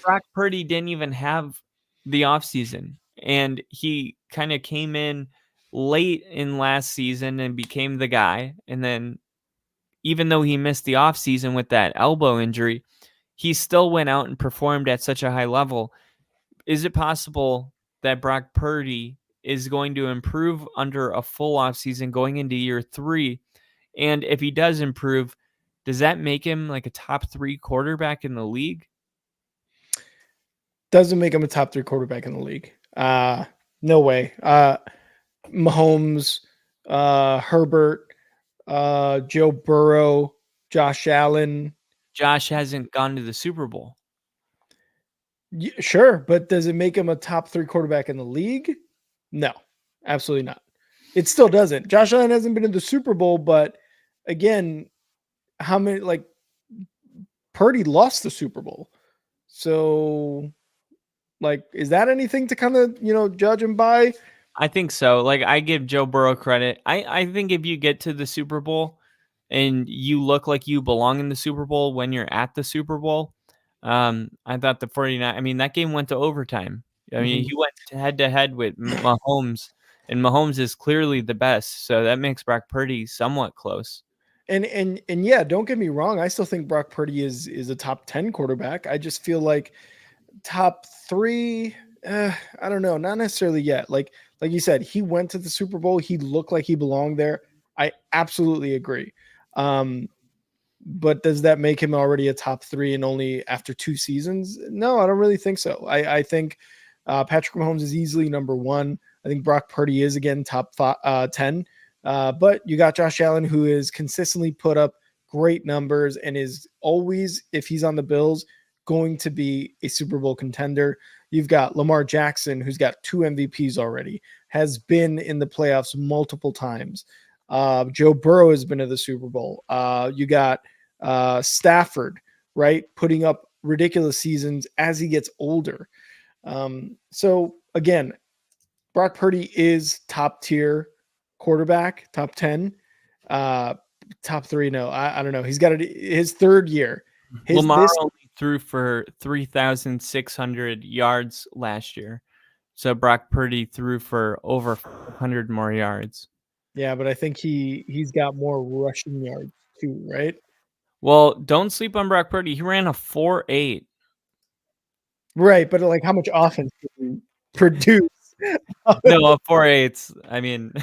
C: Brock Purdy didn't even have the offseason, and he kind of came in late in last season and became the guy. And then even though he missed the offseason with that elbow injury, he still went out and performed at such a high level. Is it possible that Brock Purdy is going to improve under a full offseason going into year 3? And if he does improve, does that make him like a top 3 quarterback in the league?
A: Doesn't make him a top 3 quarterback in the league. No way. Mahomes, Herbert, Joe Burrow, Josh Allen.
C: Josh hasn't gone to the Super Bowl.
A: Yeah, sure, but does it make him a top 3 quarterback in the league? No, absolutely not. It still doesn't. Josh Allen hasn't been in the Super Bowl, but again, how many, like, Purdy lost the Super Bowl. So, like, is that anything to kind of, judge him by?
C: I think so. Like, I give Joe Burrow credit. I think if you get to the Super Bowl and you look like you belong in the Super Bowl when you're at the Super Bowl, I thought the 49, I mean, that game went to overtime. I mean, he went head to head with Mahomes, and Mahomes is clearly the best. So that makes Brock Purdy somewhat close.
A: And yeah, don't get me wrong. I still think Brock Purdy is a top 10 quarterback. I just feel like top 3, I don't know, not necessarily yet. Like you said, he went to the Super Bowl. He looked like he belonged there. I absolutely agree. But does that make him already a top 3 and only after 2 seasons? No, I don't really think so. I think Patrick Mahomes is easily number 1. I think Brock Purdy is again top 10. But you got Josh Allen, who is consistently put up great numbers and is always, if he's on the Bills, going to be a Super Bowl contender. You've got Lamar Jackson, who's got 2 MVPs already, has been in the playoffs multiple times. Joe Burrow has been to the Super Bowl. You got Stafford, right, putting up ridiculous seasons as he gets older. So again, Brock Purdy is top tier quarterback, top 10, top 3. No, I don't know. He's got his 3rd year.
C: Lamar only threw for 3,600 yards last year. So Brock Purdy threw for over 100 more yards.
A: Yeah, but I think he's got more rushing yards too, right?
C: Well, don't sleep on Brock Purdy. He ran a 4.8.
A: Right, but like how much offense did he produce?
C: No, a 4.8. I mean,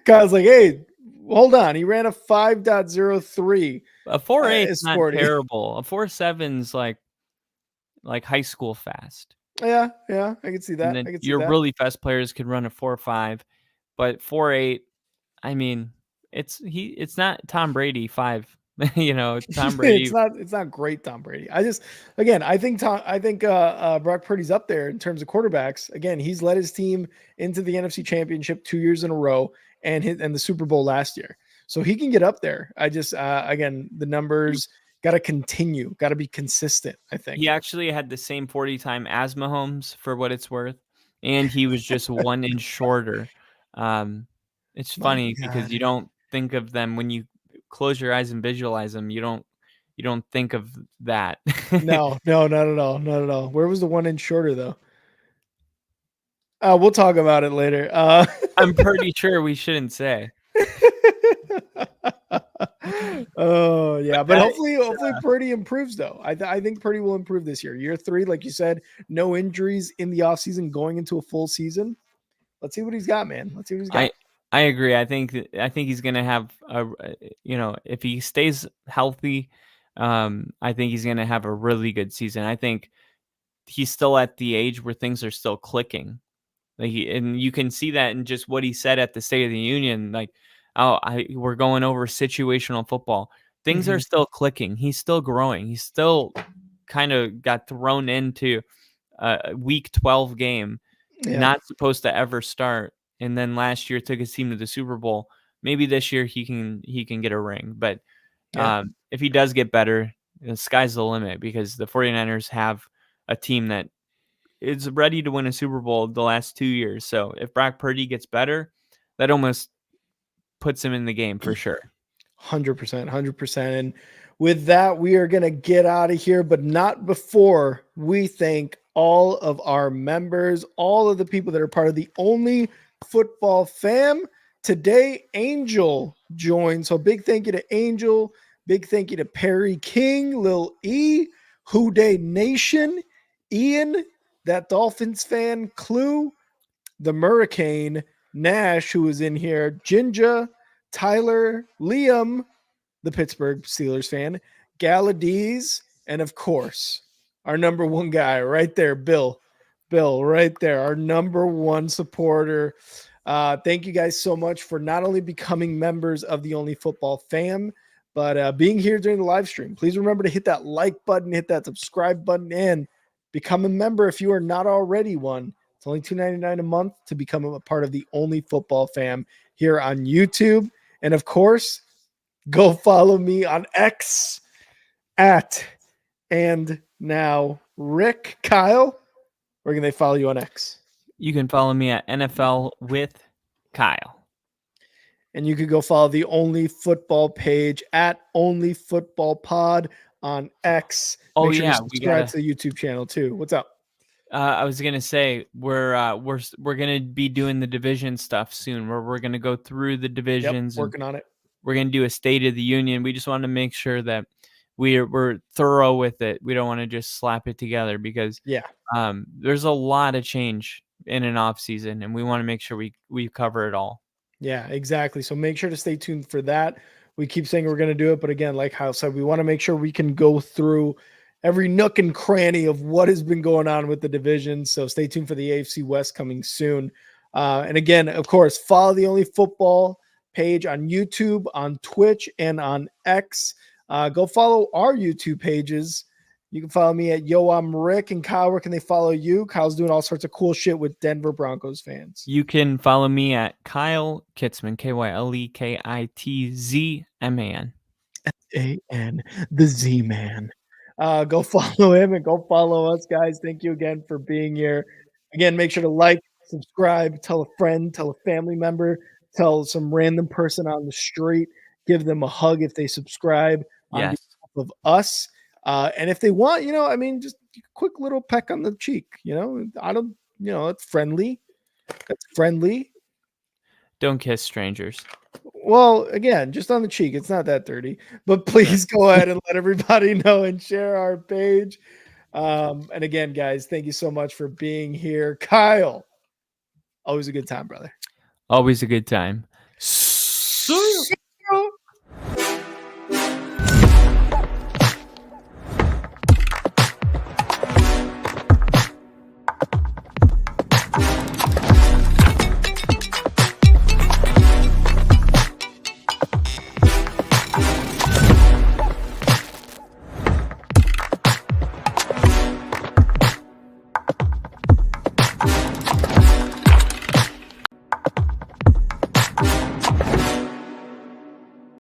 A: Kyle's like, hey, hold on. He ran a 5.03.
C: a 4.8 is not
A: sporty.
C: terrible. A 4.7's like high school fast.
A: Yeah, I can see that.
C: And then
A: I can see
C: your
A: that.
C: really fast players could run a 4.5, but 4.8, I mean, it's not Tom Brady 5. Tom Brady.
A: it's not great Tom Brady. I think Brock Purdy's up there in terms of quarterbacks. Again, he's led his team into the NFC Championship 2 years in a row and the Super Bowl last year. So he can get up there. I just again, the numbers got to continue, got to be consistent, I think.
C: He actually had the same 40 time as Mahomes for what it's worth, and he was just 1 inch shorter. It's funny because you don't think of them when you close your eyes and visualize them. You don't think of that.
A: No, not at all. Not at all. Where was the 1 inch shorter though? We'll talk about it later.
C: I'm pretty sure we shouldn't say.
A: Oh yeah, but hopefully Purdy improves though. I think Purdy will improve this year. Year 3, like you said, no injuries in the offseason, going into a full season. Let's see what he's got, man. Let's see what he's got.
C: I agree. I think he's gonna have if he stays healthy, I think he's gonna have a really good season. I think he's still at the age where things are still clicking. And you can see that in just what he said at the State of the Union. Like, we're going over situational football. Things are still clicking. He's still growing. He's still kind of got thrown into a week 12 game, not supposed to ever start. And then last year took his team to the Super Bowl. Maybe this year he can get a ring. But if he does get better, the sky's the limit, because the 49ers have a team that is ready to win a Super Bowl the last 2 years. So if Brock Purdy gets better, that almost puts him in the game for sure.
A: 100%. And with that, we are going to get out of here, but not before we thank all of our members, all of the people that are part of the Only Football fam. Today, Angel joined. So big thank you to Angel. Big thank you to Perry King, Lil E, Who Day Nation, Ian, that Dolphins fan, Clue, the Hurricane, Nash, who is in here, Jinja, Tyler, Liam, the Pittsburgh Steelers fan, Galadese, and of course, our number one guy right there, Bill. Bill, right there, our number one supporter. Thank you guys so much for not only becoming members of the Only Football fam, but being here during the live stream. Please remember to hit that like button, hit that subscribe button, and become a member if you are not already one. It's only $2.99 a month to become a part of the Only Football fam here on YouTube. And of course, go follow me on X at and now Rick. Kyle, where can they follow you on X?
C: You can follow me at NFL with Kyle.
A: And you could go follow the Only Football page at Only Football Pod on X.
C: Make
A: sure to subscribe to the YouTube channel too. What's up?
C: I was gonna say we're gonna be doing the division stuff soon, where we're gonna go through the divisions.
A: Working on it.
C: We're gonna do a State of the Union. We just want to make sure that we're thorough with it. We don't want to just slap it together, because there's a lot of change in an off season, and we want to make sure we cover it all.
A: Yeah, exactly. So make sure to stay tuned for that. We keep saying we're going to do it, but again, like Kyle said, we want to make sure we can go through every nook and cranny of what has been going on with the division. So stay tuned for the AFC West coming soon. And again, of course, follow the Only Football page on YouTube, on Twitch, and on X. Go follow our YouTube pages. You can follow me at Yo, I'm Rick. And Kyle, where can they follow you? Kyle's doing all sorts of cool shit with Denver Broncos fans.
C: You can follow me at Kyle Kitzman, KYLEKITZMAN.
A: SAN, the Z-Man. Go follow him and go follow us, guys. Thank you again for being here. Again, make sure to like, subscribe, tell a friend, tell a family member, tell some random person on the street, give them a hug if they subscribe on behalf of us. And if they want, just a quick little peck on the cheek, I don't It's friendly. That's friendly.
C: Don't kiss strangers.
A: Well, again, just on the cheek. It's not that dirty. But please go ahead and let everybody know and share our page. And again, guys, thank you so much for being here. Kyle, always a good time, brother.
C: Always a good time. See ya.